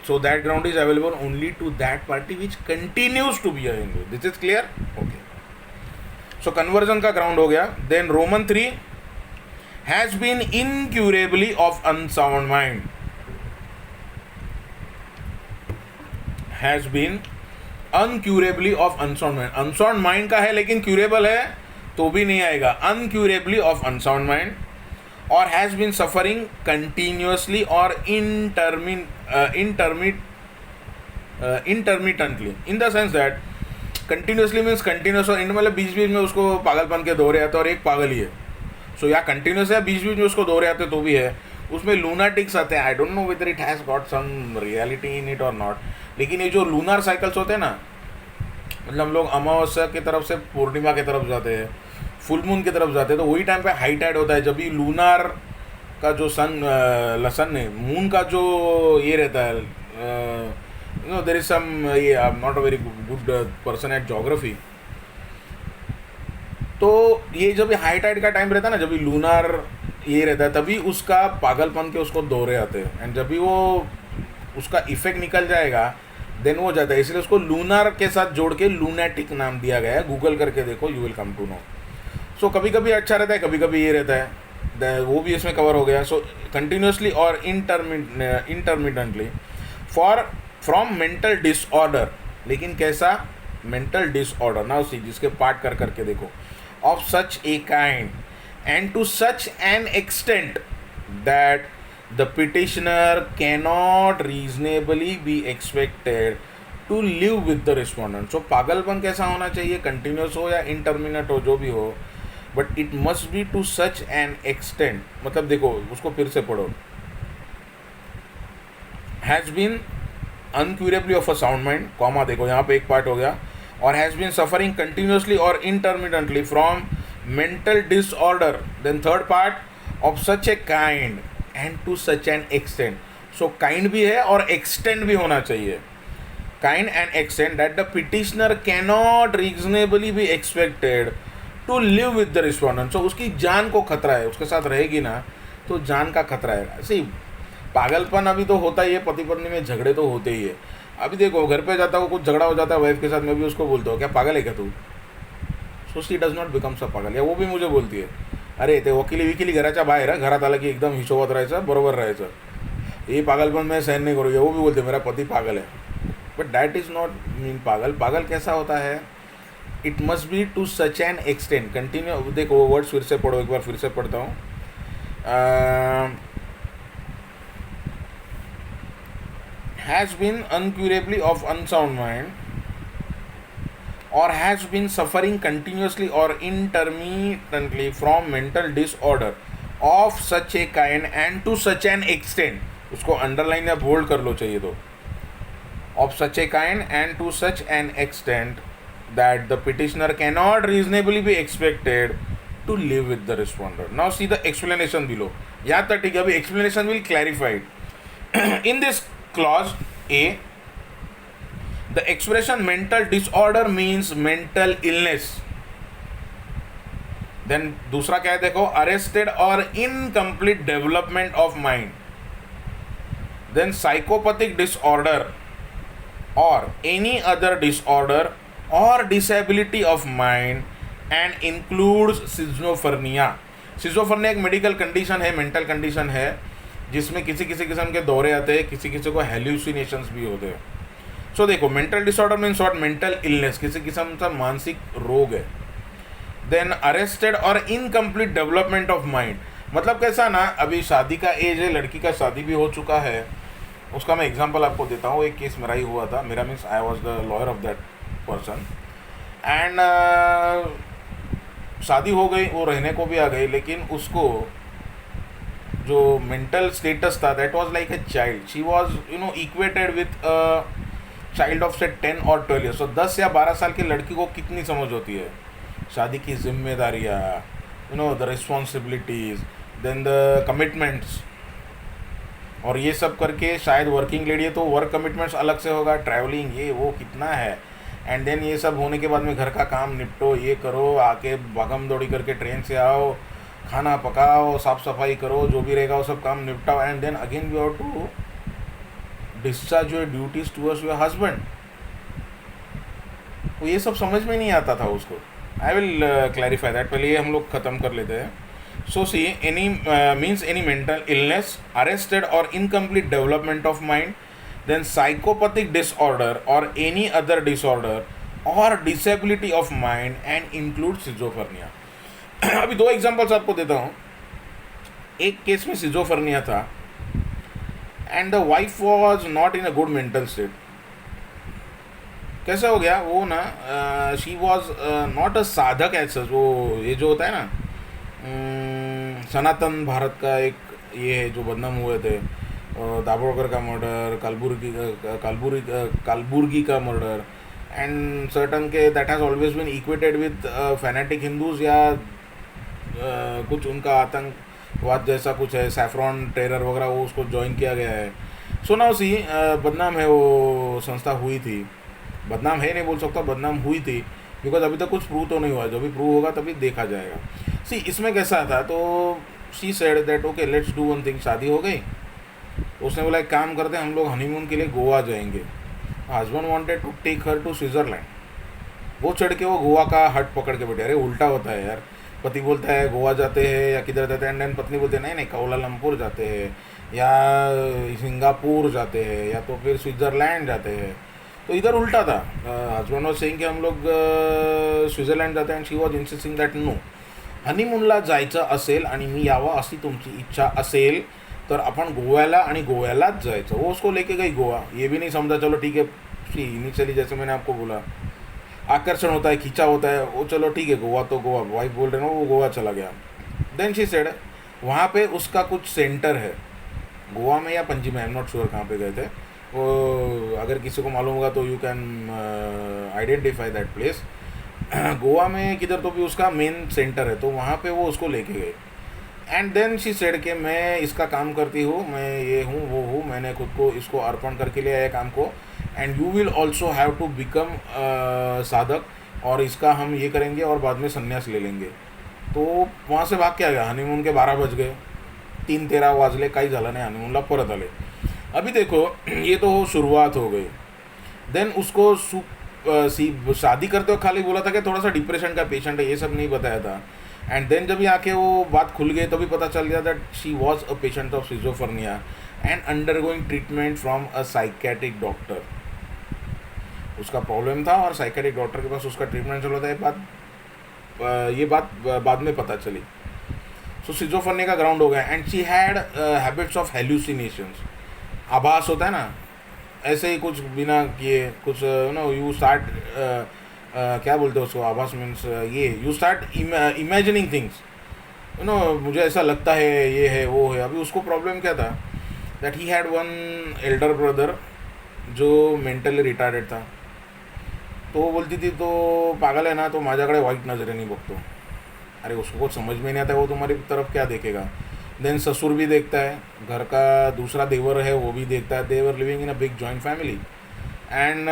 So that ground is available only to that party which continues to be a Hindu. This is clear? Okay. So conversion का ground हो गया. Then Roman 3 has been incurably of unsound mind. Has been uncurably of unsound mind. Unsound mind का है लेकिन curable है तो भी नहीं आएगा. Uncurably of unsound mind. Or has been suffering continuously or intermittently, in the sense that continuously means continuous और मतलब बीच बीच में उसको पागलपन के दौरे आते और एक पागल ही है. सो या कंटिन्यूस है बीच बीच में उसको दौरे आते तो भी है. उसमें लूनाटिक्स आते हैं. I don't know whether it has got some reality in it और नॉट, लेकिन ये जो लूनार साइकिल्स होते हैं ना, मतलब हम लोग अमावस्या की तरफ से पूर्णिमा की तरफ जाते हैं, फुल मून की तरफ जाते हैं, तो वही टाइम पे हाई टाइड होता है जब भी लूनार का जो सन नहीं मून का जो ये रहता है, you know there is some, ये I am not a very good person at geography, तो ये जब हाई टाइड का टाइम रहता है ना, जब भी लूनार ये रहता है तभी उसका पागलपन के उसको दौरे आते हैं. एंड जब भी वो उसका इफेक्ट निकल जाएगा देन वो जाता है, इसलिए उसको लूनर के साथ जोड़ के लूनेटिक नाम दिया गया है। गूगल करके देखो, you will come to know. So कभी कभी अच्छा रहता है, कभी कभी ये रहता है, वो भी इसमें कवर हो गया। सो कंटिन्यूसली और intermittently for from mental disorder, लेकिन कैसा मेंटल डिसऑर्डर ना, उसी जिसके पार्ट कर करके देखो, of such a kind and to such an extent that the petitioner cannot reasonably be expected to live with the respondent. So पागलपन कैसा होना चाहिए, कंटिन्यूस हो या इंटरमिनेट हो, जो भी हो, but it must be to such an extent. मतलब देखो उसको फिर से पढ़ो, has been incurably of a sound mind, comma देखो यहाँ पे एक पार्ट हो गया, और हैज़ बीन सफरिंग कंटिन्यूसली और intermittently from mental disorder, then third part of such a kind and to such an extent. So kind भी है और एक्सटेंट भी होना चाहिए, kind and extent that the petitioner cannot reasonably be expected to live with the respondent. So उसकी जान को खतरा है, उसके साथ रहेगी ना तो जान का खतरा है। सी पागलपन अभी तो होता ही है, पति पत्नी में झगड़े तो होते ही है। अभी देखो घर पे जाता हो, कुछ झगड़ा हो जाता है वाइफ के साथ, मैं भी उसको बोलता हूँ क्या पागल है क्या तू, so she does not become सा पागल, या वो भी मुझे बोलती है अरे ते वकिली विकिली घराच्या बाहेर घरात आला की एकदम हिशोबात राहायचं, बरोबर राहायचं, ये पागलपन मैं सहन नहीं करूँगी, वो भी बोलते मेरा पति पागल है, but that is not mean पागल। पागल कैसा होता है, it must be to such an extent, continue देखो वो वर्ड्स फिर से पढ़ो, एक बार फिर से पढ़ता हूँ, has been incurably of unsound mind or has been suffering continuously or intermittently from mental disorder of such a kind and to such an extent, उसको अंडरलाइन या बोल्ड कर लो चाहिए तो, of such a kind and to such an extent that the petitioner cannot reasonably be expected to live with the respondent. Now see the explanation below. यहाँ तक ठीक है, अभी explanation will clarify it. In this clause A, the expression mental disorder means mental illness. Then दूसरा क्या है देखो, arrested or incomplete development of mind. Then psychopathic disorder or any other disorder or disability of mind and includes schizophrenia. Schizophrenia एक medical condition है, mental condition है, जिसमें किसी किसी किस्म के दौरे आते हैं, किसी किसी को हेल्यूसिनेशंस भी होते हैं। सो देखो mental disorder means what, mental illness, किसी किस्म का मानसिक रोग है। देन अरेस्टेड और इनकम्प्लीट डेवलपमेंट ऑफ माइंड, मतलब कैसा ना, अभी शादी का एज है, लड़की का शादी भी हो चुका है, उसका मैं एग्जांपल आपको देता हूँ। एक केस मेरा ही हुआ था, मेरा means I was the lawyer of that person, and शादी हो गई, वो रहने को भी आ गई, लेकिन उसको जो मेंटल स्टेटस था that was like a child, she was equated with child of से 10 और 12 ईयर्स। तो 10 या 12 साल की लड़की को कितनी समझ होती है, शादी की जिम्मेदारियाँ, the responsibilities, then the commitments, और ये सब करके शायद वर्किंग लेडी है तो वर्क कमिटमेंट्स अलग से होगा, ट्रैवलिंग ये वो कितना है, एंड देन ये सब होने के बाद में घर का काम निपटो, ये करो, आके भागम दौड़ी करके ट्रेन से आओ, खाना पकाओ, साफ़ सफाई करो, जो भी रहेगा वो सब काम निपटाओ, and then again you have to discharge your duties towards your husband. तो ये सब समझ में नहीं आता था उसको। आई विल क्लैरिफाई दैट, पहले ये हम लोग ख़त्म कर लेते हैं। So see any means any mental illness, arrested और incomplete development of mind, then psychopathic disorder और एनी अदर डिसऑर्डर और disability of mind and include schizophrenia. अभी 2 एग्जांपल्स आपको देता हूँ। एक केस में सिजोफर्निया था and the wife was not in a good mental state. कैसा हो गया वो ना, शी वॉज नॉट अ साधक एज सच, वो ये जो होता है ना सनातन भारत का एक ये है जो बदनाम हुए थे, दाभोळकर का मर्डर, कालबुर्गी का मर्डर, एंड सर्टन के that has always been equated with fanatic Hindus, या कुछ उनका आतंकवाद जैसा कुछ है, सैफ्रॉन टेरर वगैरह, वो उसको ज्वाइन किया गया है। सुना उसी बदनाम है वो संस्था हुई थी, बदनाम है नहीं बोल सकता, बदनाम हुई थी, बिकॉज अभी तक कुछ प्रूव तो नहीं हुआ, जो भी प्रूव होगा तभी देखा जाएगा। सी इसमें कैसा था, तो she said that okay let's do one thing, शादी हो गई, उसने बोला एक काम करते हैं हम लोग हनीमून के लिए गोवा जाएंगे। Husband wanted to take her to Switzerland. वो चढ़ के वो गोवा का हट पकड़ के बैठे। अरे उल्टा होता है यार, पति बोलता है गोवा जाते हैं या किधर जाते हैं, एंड देन पत्नी बोलते हैं नहीं नहीं कोलालमपुर जाते हैं या सिंगापुर जाते हैं या तो फिर स्विट्ज़रलैंड जाते हैं। तो इधर उल्टा था, हस्बैंड वॉज सेइंग कि हम लोग स्विट्झर्लंड जाते हैं, and she was insisting that no, हनीमूनला जायचं असेल आणि मी यावं अशी तुमची इच्छा असेल तर आपण गोव्याला आणि गोव्यालाच जायचं। वो उसको लेके गई गोवा। ये भी नहीं समझा चलो ठीक है, इनिशियली जैसे मैंने आपको बोला आकर्षण होता है, खींचा होता है, वो चलो ठीक है गोवा तो गोवा, वाइफ बोल रहे ना, वो गोवा चला गया। देन शी सेड वहाँ पे उसका कुछ सेंटर है गोवा में या पणजी में, आई एम नॉट श्योर कहाँ पे गए थे वो, अगर किसी को मालूम होगा तो you can identify that place. Goa में किधर तो भी उसका मेन सेंटर है, तो वहाँ पे वो उसको लेके गए। एंड देन शी सेड के मैं इसका काम करती हूँ, मैं ये हूँ वो हूँ, मैंने खुद को इसको अर्पण करके लिया है काम को, and you will also have to become sadhak, और इसका हम ये करेंगे और बाद में संन्यास ले लेंगे। तो वहाँ से भाग के आ गया। हनीमून के 12 बज गए, 3:13 वाजले, काही झालं नाही, हनीमूनला परत आले। अभी देखो ये तो शुरुआत हो गई। देन उसको शादी करते हो खाली बोला था कि थोड़ा सा डिप्रेशन का पेशेंट है, ये सब नहीं बताया था। एंड देन जब आके वो बात खुल गई तभी पता चल गया that she was a patient of schizophrenia and undergoing treatment from a psychiatric doctor. उसका प्रॉब्लम था और साइकेट्रिक डॉक्टर के पास उसका ट्रीटमेंट चल रहा था। ये बात बाद में पता चली। सो सिजोफर्निया का ग्राउंड हो गया, and she had habits of hallucinations. आभास होता है ना, ऐसे ही कुछ बिना किए कुछ नो यू स्टार्ट क्या बोलते हैं उसको, आभास मीन्स ये you start imagining things, you know, मुझे ऐसा लगता है ये है वो है। अभी उसको प्रॉब्लम क्या था that he had one Elder brother जो मेंटली रिटार्डेड था। तो वो बोलती थी तो पागल है ना, तो माझ्याकडे वाईट नजरेने बघतो। अरे उसको कुछ समझ में नहीं आता है, वो तुम्हारी तरफ क्या देखेगा। देन ससुर भी देखता है, घर का दूसरा देवर है वो भी देखता है। They were living in a big joint family and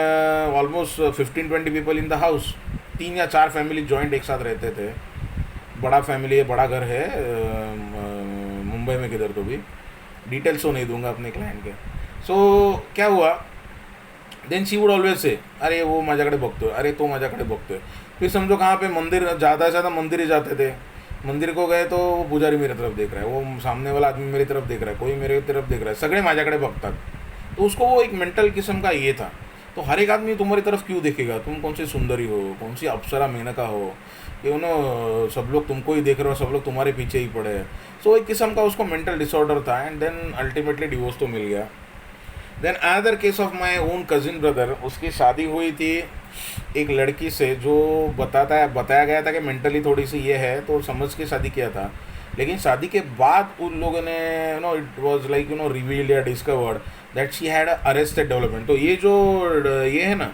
almost 15-20 people in the house. 3 या 4 फैमिली जॉइंट एक साथ रहते थे। बड़ा फैमिली है, बड़ा घर है, मुंबई में किधर तो भी, डिटेल्स तो नहीं दूंगा अपने क्लाइंट के। सो क्या हुआ, then she would always say अरे वो माझ्याकडे बघतोय, अरे तो माझ्याकडे बघतोय। फिर समझो कहाँ पे मंदिर, ज़्यादा से ज़्यादा मंदिर ही जाते थे। मंदिर को गए तो वो पुजारी मेरी तरफ देख रहा है, वो सामने वाला आदमी मेरी तरफ देख रहा है, कोई मेरे तरफ देख रहा है, सगळे माझ्याकडे बघतात। तो उसको वो एक मेंटल किस्म का ये था। तो हर एक आदमी तुम्हारी तरफ क्यों देखेगा, तुम कौन सी सुंदरी हो, कौन सी अप्सरा मेनका हो, यू नो, सब लोग तुमको ही देख रहे हो, सब लोग तुम्हारे पीछे ही पड़े हैं। सो एक किस्म का उसको मेंटल डिसऑर्डर था, एंड देन अल्टीमेटली डिवोर्स तो मिल गया। Then another case of my own cousin brother, उसकी शादी हुई थी एक लड़की से जो बताया गया था कि मेंटली थोड़ी सी ये है, तो समझ के शादी किया था। लेकिन शादी के बाद उन लोगों ने you know it was like you know revealed या discovered that she had arrested development. तो ये जो ये है ना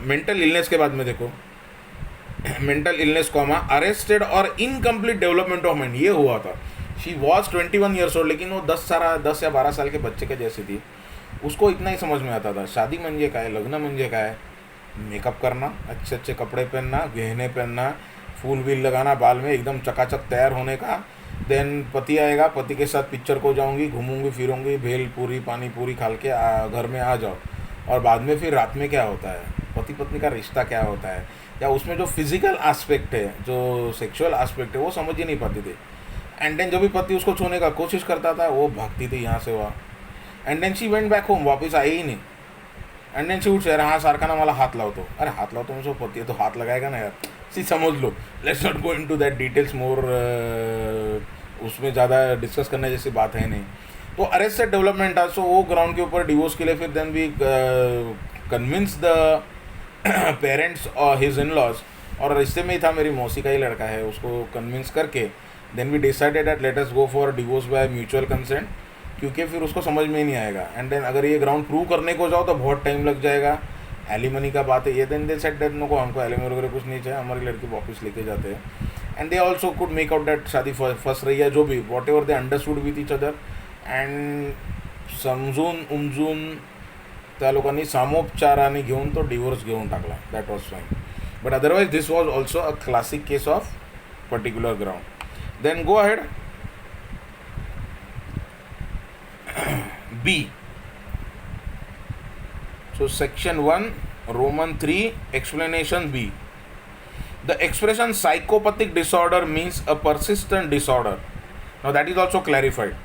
मेंटल इलनेस के बाद में देखो, मेंटल इलनेस कॉमा अरेस्टेड और इनकम्प्लीट डेवलपमेंट ऑफ माइंड, ये हुआ था। शी वॉज 21 ईयर्स ओल्ड, लेकिन वो 10 या 12 साल के बच्चे के जैसी थी। उसको इतना ही समझ में आता था शादी म्हणजे काय, लग्न म्हणजे काय, मेकअप करना, अच्छे अच्छे कपड़े पहनना, गहने पहनना, फूल वील लगाना बाल में, एकदम चकाचक तैयार होने का। देन पति आएगा, पति के साथ पिक्चर को जाऊंगी, घूमूंगी फिरूंगी, भेल पूरी पानी पूरी खाल के घर में आ जाओ। और बाद में फिर रात में क्या होता है, पति पत्नी का रिश्ता क्या होता है, या उसमें जो फिजिकल एस्पेक्ट है, जो सेक्सुअल एस्पेक्ट है, वो समझ ही नहीं पाती थी। एंड देन जब भी पति उसको छूने का कोशिश करता था वो भागती थी यहाँ से वहाँ। And then she went back home, वापस आई ही नहीं। And then she would say हाँ सारखा ना मला हाथ लावतो, अरे हाथ लावतो मुझे पति है तो हाथ लगाएगा ना यार, सी समझ लो। Let's not go into that details more, उसमें ज़्यादा डिस्कस करने जैसी बात है नहीं। तो अरेस्टेड डेवलपमेंट था। सो वो ग्राउंड के ऊपर डिवोर्स के लिए फिर then we convince the parents और हिज इन लॉज, और रिश्ते में ही था, मेरी मौसी का ही लड़का है, उसको कन्विंस करके then we decided that let us go for divorce by mutual consent, क्योंकि फिर उसको समझ में ही नहीं आएगा। एंड देन अगर ये ग्राउंड प्रूव करने को जाओ तो बहुत टाइम लग जाएगा, एलिमनी का बात है ये। Then they said that no को हमको एलिमनी वगैरह कुछ नहीं चाहिए, हमारी लड़की वापस लेके जाते हैं। And they also could make out that शादी फंस रही है, जो भी what ever they understood with each other, and समजून उमजून त्या लोकांनी सामोपचाराने घेऊन तो डिवोर्स घेऊन टाकला. That was fine. But otherwise this was also a classic case of particular ground. Then go ahead. B. So section 1, Roman 3, explanation B. The expression psychopathic disorder means a persistent disorder. Now that is also clarified.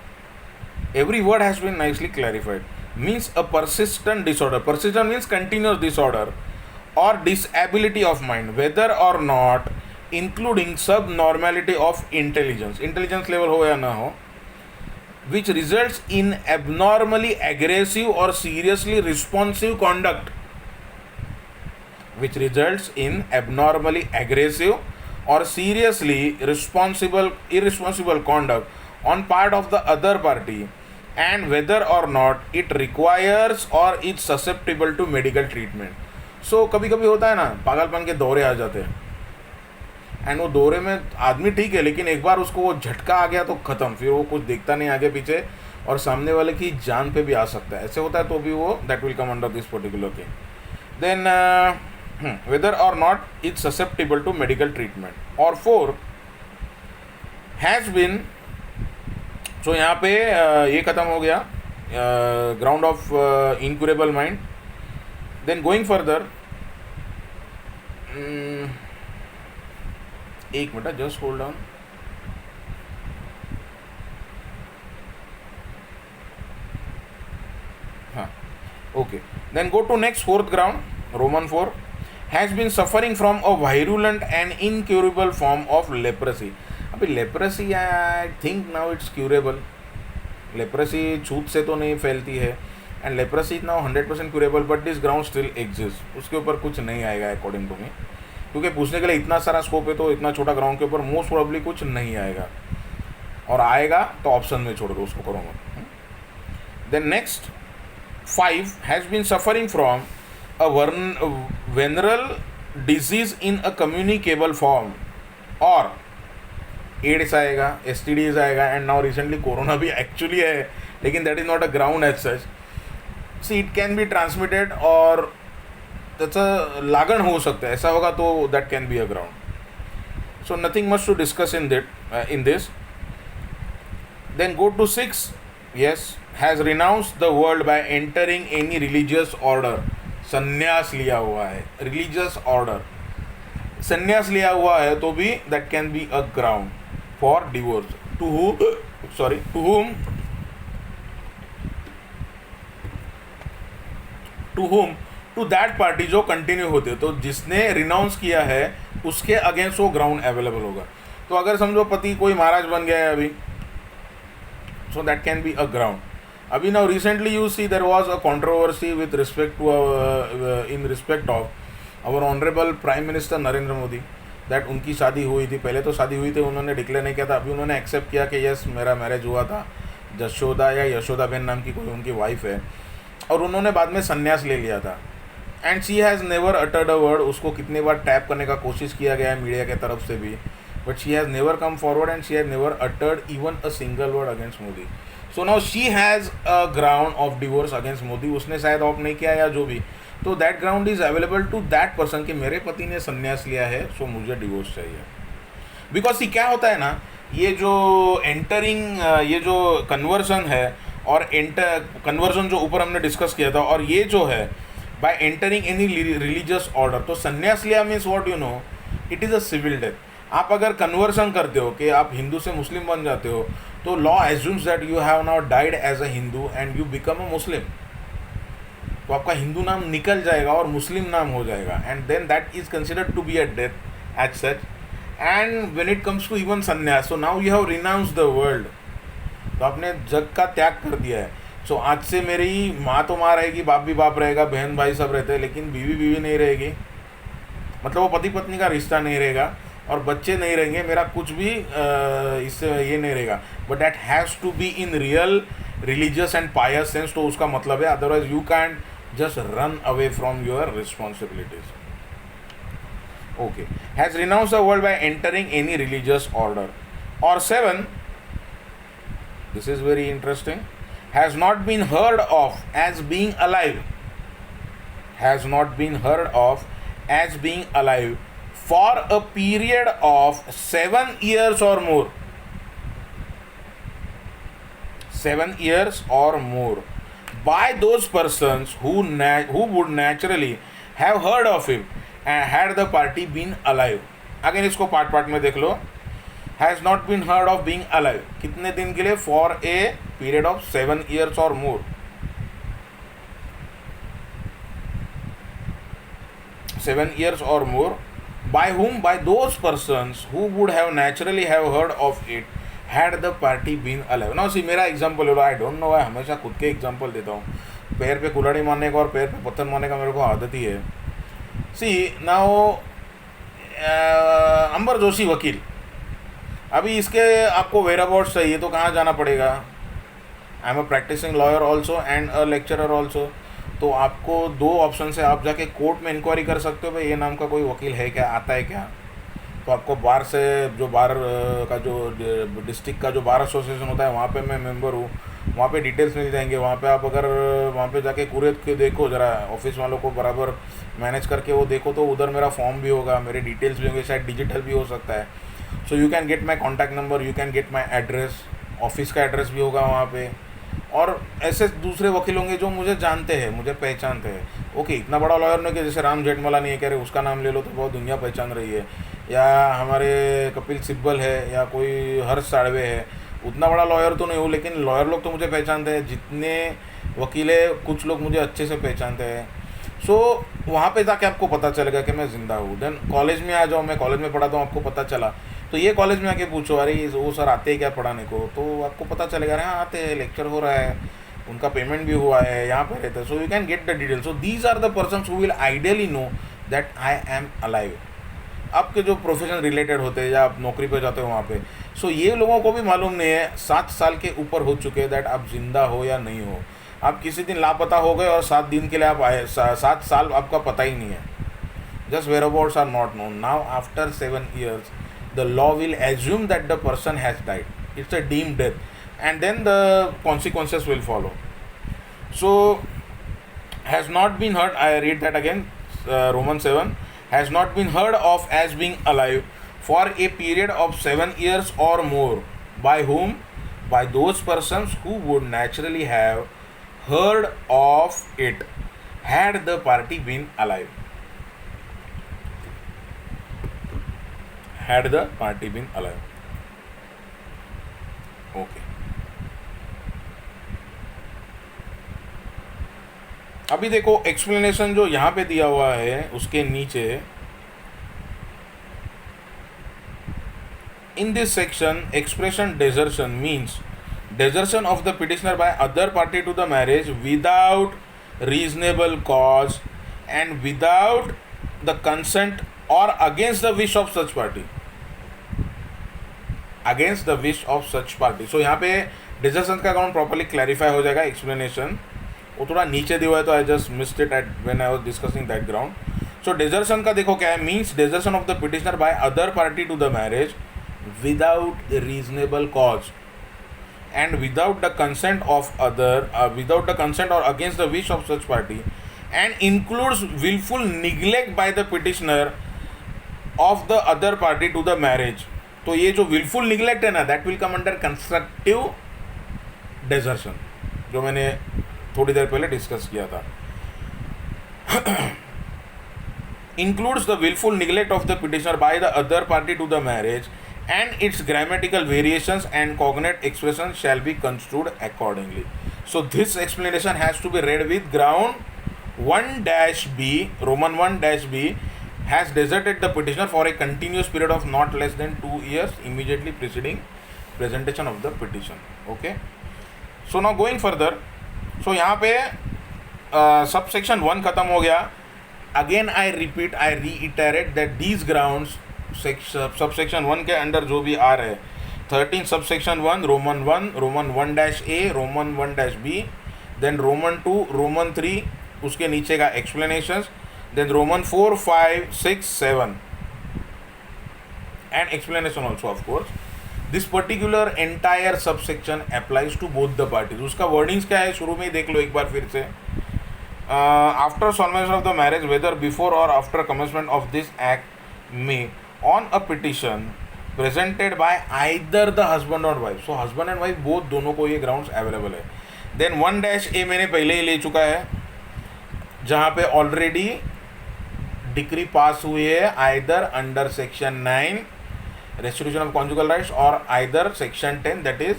Every word has been nicely clarified. Means a persistent disorder. Persistent means continuous disorder or disability of mind, whether or not including subnormality of intelligence. Intelligence level हो या ना हो, which results in abnormally aggressive or seriously responsive conduct. Which results in abnormally aggressive or seriously irresponsible conduct on part of the other party, and whether or not it requires or is susceptible to medical treatment. So कभी कभी होता है ना, पागलपन के दौरे आ जाते हैं, एंड वो दौरे में आदमी ठीक है, लेकिन एक बार उसको वो झटका आ गया तो ख़त्म, फिर वो कुछ देखता नहीं आगे पीछे और सामने वाले की जान पे भी आ सकता है. ऐसे होता है तो भी वो that will come under this particular thing. Then whether or not it's susceptible to medical treatment. Or 4 has been, so यहाँ पे ये ख़त्म हो गया ground of incurable mind. Then going further, एक मिनट, just hold on. हाँ, okay. Then go to next, 4th ground, Roman 4. Has been suffering from a virulent and incurable form of leprosy. अभी leprosy I think now it's curable. Leprosy छूत से तो नहीं फैलती है, and leprosy is now 100% curable, but this ground still exists. उसके ऊपर कुछ नहीं आएगा according to me, क्योंकि पूछने के लिए इतना सारा स्कोप है, तो इतना छोटा ग्राउंड के ऊपर मोस्ट प्रोबेबली कुछ नहीं आएगा, और आएगा तो ऑप्शन में छोड़ दो, उसको करूँगा. Then next 5 has been suffering from a venereal disease in a communicable form, और एड्स आएगा, STDs आएगा, एंड नाउ रिसेंटली कोरोना भी एक्चुअली है, लेकिन that is not a ground as such. See it can be transmitted, और त्याचं लागण होऊ सकतं, ऐसा होगा तो that can be a ground. So nothing much to discuss in this. Then go to 6. Yes, has renounced the world by entering any religious order. संन्यास लिया हुआ है, रिलीजियस ऑर्डर, संन्यास लिया हुआ है तो भी that can be a ground for divorce. To whom to that party जो कंटिन्यू होते, तो जिसने रिनाउंस किया है उसके अगेंस्ट वो ग्राउंड अवेलेबल होगा. तो अगर समझो पति कोई महाराज बन गया है अभी, so that can be a ground. अभी now recently you see there was a controversy with respect to in respect of our honorable Prime Minister Narendra Modi, that उनकी शादी हुई थी, पहले तो शादी हुई थी, उन्होंने डिक्लेयर नहीं किया था, अभी उन्होंने एक्सेप्ट किया कि यस मेरा मैरिज हुआ था, जशोदा या यशोदा बहन नाम की कोई उनकी वाइफ है, और उन्होंने बाद में संन्यास ले लिया था. And she has never uttered a word. उसको कितने बार टैप करने का कोशिश किया गया है मीडिया के तरफ से भी, but she has never come forward and she has never uttered even a single word against Modi. So now she has a ground of divorce against Modi. उसने शायद ऑप्ट नहीं किया या जो भी, तो that ground is available to that person कि मेरे पति ने संन्यास लिया है, सो मुझे डिवोर्स चाहिए. बिकॉज ये क्या होता है ना, ये जो एंटरिंग, ये जो कन्वर्जन है, और कन्वर्जन जो ऊपर हमने डिस्कस किया था, और ये जो है by entering any religious order, तो संन्यास लिया means what you know, it is a civil death. आप अगर कन्वर्सन करते हो कि आप हिंदू से मुस्लिम बन जाते हो, तो law assumes that you have now died as a Hindu and you become a Muslim. तो आपका हिंदू नाम निकल जाएगा और मुस्लिम नाम हो जाएगा, and then that is considered to be a death as such. And when it comes to even sanyas, so now you have renounce the world. तो आपने जग का त्याग कर दिया है. सो आज से मेरी माँ तो माँ रहेगी, बाप भी बाप रहेगा, बहन भाई सब रहते हैं, लेकिन बीवी बीवी नहीं रहेगी. मतलब वो पति पत्नी का रिश्ता नहीं रहेगा, और बच्चे नहीं रहेंगे, मेरा कुछ भी इससे ये नहीं रहेगा. But that has to be in real religious and pious sense. तो उसका मतलब है, otherwise you can just run away from your responsibilities. Okay, has renounce the world by entering any religious order. और 7, this is very interesting, has not been heard of as being alive. Has not been heard of as being alive for a period of 7 years or more. 7 years or more. by those persons who would naturally have heard of him and had the party been alive. Again इसको part part में देख लो. Has not been heard of being alive, कितने दिन के लिए? For a period of 7 years और more. 7 years or more. By whom? By those persons who would have naturally have heard of it had the party been alive. Now see, मेरा example ले लो. आई don't know why हमेशा खुद के example देता हूँ. पैर पे कुल्हाड़ी मारने का और पैर पे पत्थर मारने का मेरे को आदत ही है. सी नाउ अंबर जोशी वकील, अभी इसके आपको वेराबाउट्स चाहिए तो कहाँ जाना पड़ेगा? I am a practising lawyer also and a lecturer also. तो आपको दो ऑप्शन से आप जाके कोर्ट में इंक्वायरी कर सकते हो, भाई ये नाम का कोई वकील है क्या, आता है क्या. तो आपको बार से जो बार का जो डिस्ट्रिक्ट का जो बार एसोसिएशन होता है वहाँ पे मैं मेंबर हूँ, वहाँ पे डिटेल्स मिल जाएंगे. वहाँ पे आप अगर वहाँ पे जाके कुरेद के देखो ज़रा, ऑफिस वालों को बराबर मैनेज करके वो देखो, तो उधर मेरा फॉर्म भी होगा, मेरे डिटेल्स भी होंगे, शायद डिजिटल भी हो सकता है. सो you can get my contact number, you can get my address, office का एड्रेस भी होगा वहाँ पे. और ऐसे दूसरे वकील होंगे जो मुझे जानते हैं, मुझे पहचानते हैं. ओके, इतना बड़ा लॉयर नहीं कि जैसे राम जेठमलानी है, कह रहे उसका नाम ले लो तो बहुत दुनिया पहचान रही है, या हमारे कपिल सिब्बल है, या कोई हर्ष साड़वे है. उतना बड़ा लॉयर तो नहीं हूँ, लेकिन लॉयर लोग तो मुझे पहचानते हैं. जितने वकील है कुछ लोग मुझे अच्छे से पहचानते हैं. सो वहाँ पे जाके आपको पता चलेगा कि मैं ज़िंदा हूँ. देन कॉलेज में आ जाओ, मैं कॉलेज में पढ़ाता हूँ, आपको पता चला तो ये कॉलेज में आके पूछो, अरे वो सर आते हैं क्या पढ़ाने को, तो आपको पता चलेगा, अरे हाँ आते हैं, लेक्चर हो रहा है, उनका पेमेंट भी हुआ है, यहाँ पे रहते हैं. So you can get the detail. So these are the persons who will ideally know that I am alive. आपके जो प्रोफेशन रिलेटेड होते हैं या आप नौकरी पे जाते हो वहाँ पे, सो ये लोगों को भी मालूम नहीं है, 7 साल के ऊपर हो चुके हैं, दैट आप जिंदा हो या नहीं हो. आप किसी दिन लापता हो गए और 7 दिन के लिए आप आए, 7 साल आपका पता ही नहीं है. Just whereabouts are not known. Now after 7 years the law will assume that the person has died. It's a deemed death, and then the consequences will follow. So has not been heard, I read that again, Roman 7, has not been heard of as being alive for a period of 7 years or more. By whom? By those persons who would naturally have heard of it had the party been alive. Had the party been alive. Okay. अभी देखो explanation जो यहाँ पे दिया हुआ है उसके नीचे, in this section expression desertion means desertion of the petitioner by other party to the marriage without reasonable cause and without the consent or against the wish of such party. Against the wish of such party. So यहाँ पे desertion का account properly clarify हो जाएगा. Explanation वो थोड़ा नीचे दिया हुआ है तो I just missed it at when I was discussing that ground. So desertion का देखो क्या है, मीन्स desertion of the petitioner by other party to the marriage without reasonable cause and without the consent of other without the consent or against the wish of such party, and includes willful neglect by the petitioner of the other party to the marriage. तो ये जो willful neglect है ना, that will come under constructive desertion, जो मैंने थोड़ी देर पहले discuss किया था. includes the willful neglect of the petitioner by the other party to the marriage, and its grammatical variations and cognate expressions shall be construed accordingly. So this explanation has to be read with ground 1-B, Roman 1-B, has deserted the petitioner for a continuous period of not less than 2 years immediately preceding presentation of the petition. Okay. So now going further, so यहाँ पे subsection 1 खत्म हो गया. Again I repeat, I reiterate that these grounds subsection 1 के under जो भी आ रहे हैं, 13 subsection 1, roman 1, roman 1-A, roman 1-B, then roman 2, roman 3, उसके नीचे का explanations, then roman 4, 5, 6, 7 and explanation also of course. This particular entire subsection applies to both the parties. उसका वर्डिंग्स क्या है शुरू में ही देख लो एक बार फिर से. After solvation of the marriage whether before और after commencement of this act में on a petition presented by either the husband or wife. So husband and wife both दोनों को ये grounds available है. देन 1-A मैंने पहले ही ले चुका है, जहाँ पे ऑलरेडी डिक्री पास हुई है either under section 9 restitution of conjugal rights और either section 10 that is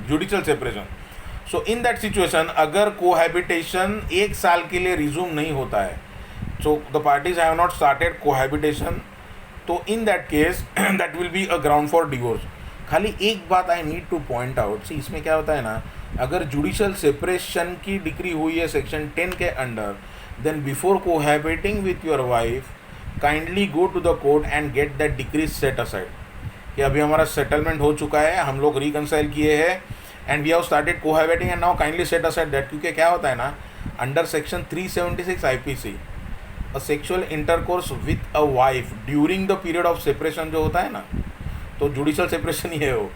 judicial separation. So in that situation अगर कोहैबिटेशन 1 साल के लिए रिज्यूम नहीं होता है, so the parties have not started cohabitation, तो in that case that will be a ground for divorce. खाली एक बात I need to point out, see इसमें क्या होता है ना, अगर जुडिशियल सेपरेशन की डिक्री हुई है सेक्शन 10 के under, then before cohabiting with your wife kindly go to the court and get that decree set aside कि अभी हमारा सेटलमेंट हो चुका है, हम लोग रिकंसाइल किए हैं and we have started cohabiting and now kindly set aside that. क्योंकि क्या होता है ना, under section 376 IPC a sexual intercourse with a wife during the period of separation जो होता है ना, तो जुडिशियल सेपरेशन ही है वो.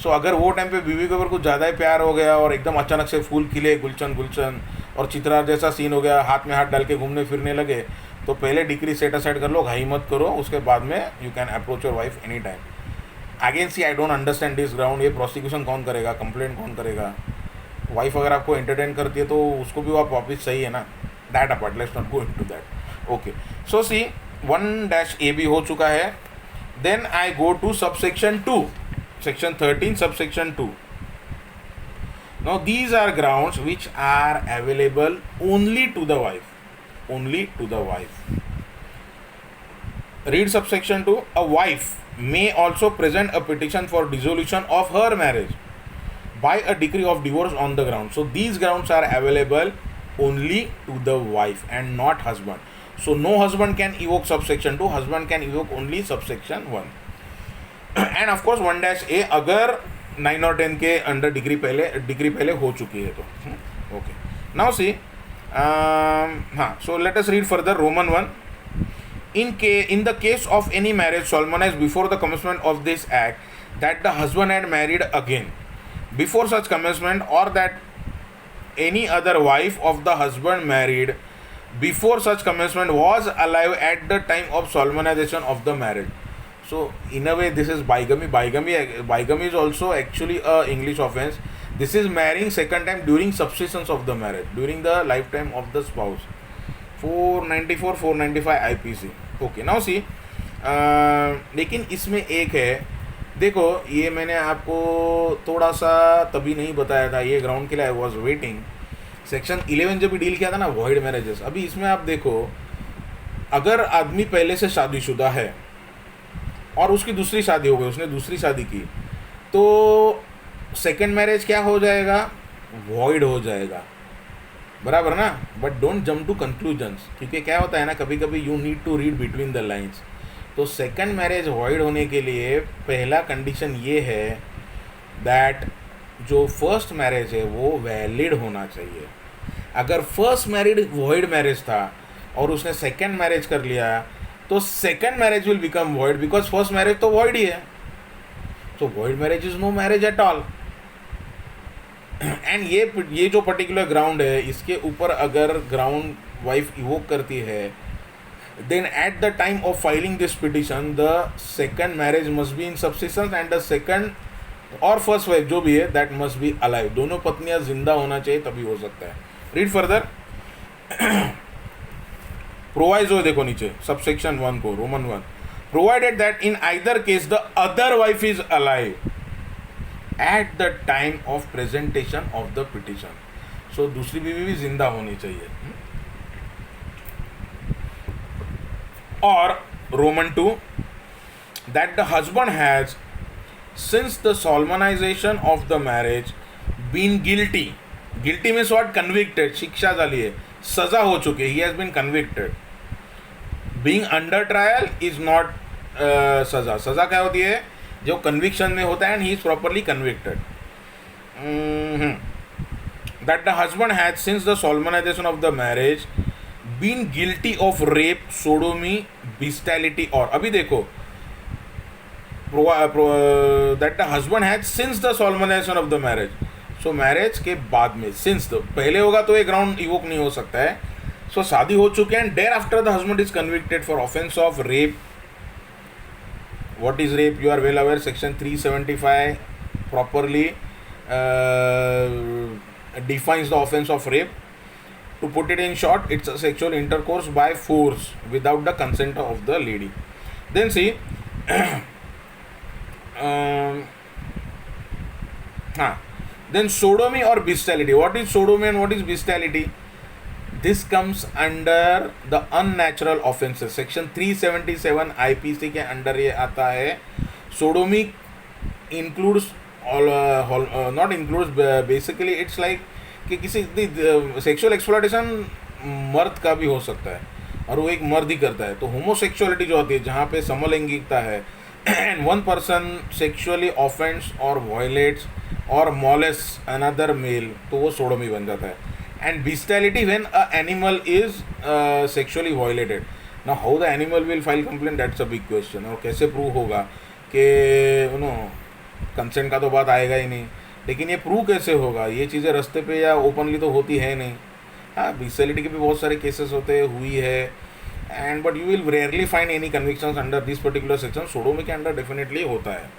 सो अगर वो टाइम पे बीवी के ऊपर कुछ ज़्यादा ही प्यार हो गया और एकदम अचानक से फूल खिले गुलशन गुलशन और चित्रा जैसा सीन हो गया, हाथ में हाथ डाल के घूमने फिरने लगे, तो पहले डिक्री सेट असाइड कर लो, घाई मत करो, उसके बाद में you can approach your wife any time. Again see I don't understand this ground. ये प्रोसिक्यूशन कौन करेगा, कंप्लेंट कौन करेगा? वाइफ अगर आपको एंटरटेन करती है तो उसको भी आप वापस सही है ना. That apart, let's not go into that. Okay, so see 1-A भी हो चुका है. Then I go to subsection 2, section 13 subsection 2. Now these are grounds which are available only to the wife, only to the wife. Read subsection 2. A wife may also present a petition for dissolution of her marriage by a decree of divorce on the ground. So these grounds are available only to the wife and not husband. So no husband can evoke subsection 2, husband can evoke only subsection 1. And of course 1-A अगर 9 और 10 के under degree पहले हो चुकी है तो. Okay, now see, हाँ, so let us read further. Roman 1. In the case of any marriage solemnized before the commencement of this act that the husband had married again before such commencement, or that any other wife of the husband married before such commencement was alive at the time of solemnization of the marriage. So in a way this is bigamy. Bigamy is also actually a English offense. This is marrying second time during subsistence of the marriage, during the lifetime of the spouse. 494 495 IPC. Okay, now see, लेकिन इसमें एक है, देखो ये मैंने आपको थोड़ा सा तभी नहीं बताया था, ये ग्राउंड के लिए आई वॉज वेटिंग. सेक्शन 11 जब भी डील किया था ना, वॉइड मैरिजेस. अभी इसमें आप देखो, अगर आदमी पहले से शादीशुदा है और उसकी दूसरी शादी हो गई, उसने दूसरी शादी की, तो सेकेंड मैरिज क्या हो जाएगा, वॉइड हो जाएगा, बराबर ना. But don't jump to conclusions, क्योंकि क्या होता है ना, कभी कभी you need to read between the lines. तो सेकेंड मैरिज वॉइड होने के लिए पहला कंडीशन ये है दैट जो फर्स्ट मैरिज है वो वैलिड होना चाहिए. अगर फर्स्ट मैरिड वॉइड मैरिज था और उसने सेकेंड मैरिज कर लिया, तो second marriage will become void, because first marriage तो वॉइड ही है. So void marriage is no marriage at all. And ये जो पर्टिकुलर ग्राउंड है, इसके ऊपर अगर ग्राउंड वाइफ इवोक करती है, then at the time of filing this petition the second marriage must be in subsistence and the second और first wife जो भी है दैट मस्ट बी अलाइव. दोनों पत्नियां जिंदा होना चाहिए, तभी हो सकता है. Read further. प्रोवाइजो देखो नीचे सबसेक्शन 1 को, Roman 1. Provided that in either case the other wife is alive at the time of presentation of the petition. So दूसरी बीवी भी जिंदा होनी चाहिए. और Roman 2, that the husband has since the solemnization of the marriage been guilty. Guilty means what, convicted, शिक्षा झाली है, सजा हो चुकी है, he has been convicted. Being under trial is not सजा. सजा क्या होती है, जो कन्विक्शन में होता है, and he is properly convicted. That the husband has since the solemnization of the marriage been guilty of rape, sodomy, bestiality. और अभी देखो, that the husband has since the solemnization of the marriage. So marriage के बाद में, since तो पहले होगा तो ये ग्राउंड इवोक नहीं हो सकता है. सो शादी हो चुके हैं, thereafter the husband is convicted for offence of rape. What is rape, you are well aware, section 375 properly defines the offense of rape. To put it in short, it's a sexual intercourse by force without the consent of the lady. Then see, then sodomy or bestiality. What is sodomy and what is bestiality? This comes under the unnatural offenses. Section 377 IPC के under ये आता है. Sodomy includes not includes, basically it's like कि किसी sexual exploitation मर्द का भी हो सकता है और वो एक मर्द ही करता है. तो होमोसेक्सुअलिटी जो होती है जहाँ पे समलैंगिकता है and one person sexually offends और वायलेट्स और मोलेस्ट अनदर मेल, तो वो सोडोमी बन जाता है. And bestiality when a animal is sexually violated. Now how the animal will file complaint, that's a big question. और कैसे प्रूव होगा कि कंसेंट का तो बात आएगा ही नहीं, लेकिन ये प्रूव कैसे होगा? ये चीज़ें रास्ते पे या ओपनली तो होती है नहीं. हाँ, बिस्टैलिटी के भी बहुत सारे केसेस होते हुई है, and but you will rarely find any convictions under this particular section. Sodomy के अंडर डेफिनेटली होता है,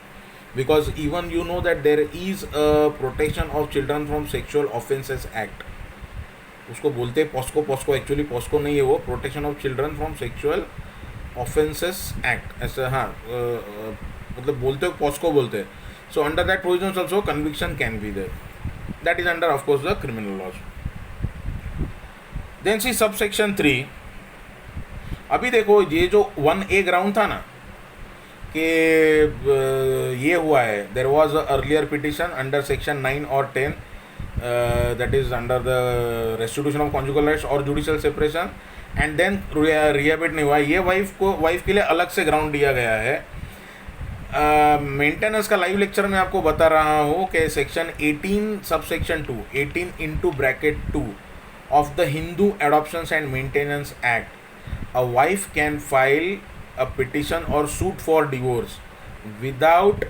because even you know that there is a protection of children from sexual offences act. उसको बोलते हैं पॉस्को. पॉस्को एक्चुअली पॉस्को नहीं है, वो protection of children from sexual offences act ऐसा. हाँ, मतलब बोलते हो पॉस्को बोलते हैं. So under that provisions also conviction can be there. That is under of course the criminal laws. Then see subsection 3. अभी देखो ये जो 1A ग्राउंड था ना कि ये हुआ है, there was a earlier petition under section 9 or 10 that is under the restitution of conjugal rights or judicial separation, and then rehabit नहीं हुआ. ये वाइफ के लिए अलग से ग्राउंड दिया गया है. मेंटेनेंस का लाइव लेक्चर में आपको बता रहा हूँ कि section 18 subsection 2 18 into bracket 2 of the Hindu adoptions and maintenance act, a wife can file a petition और suit for divorce without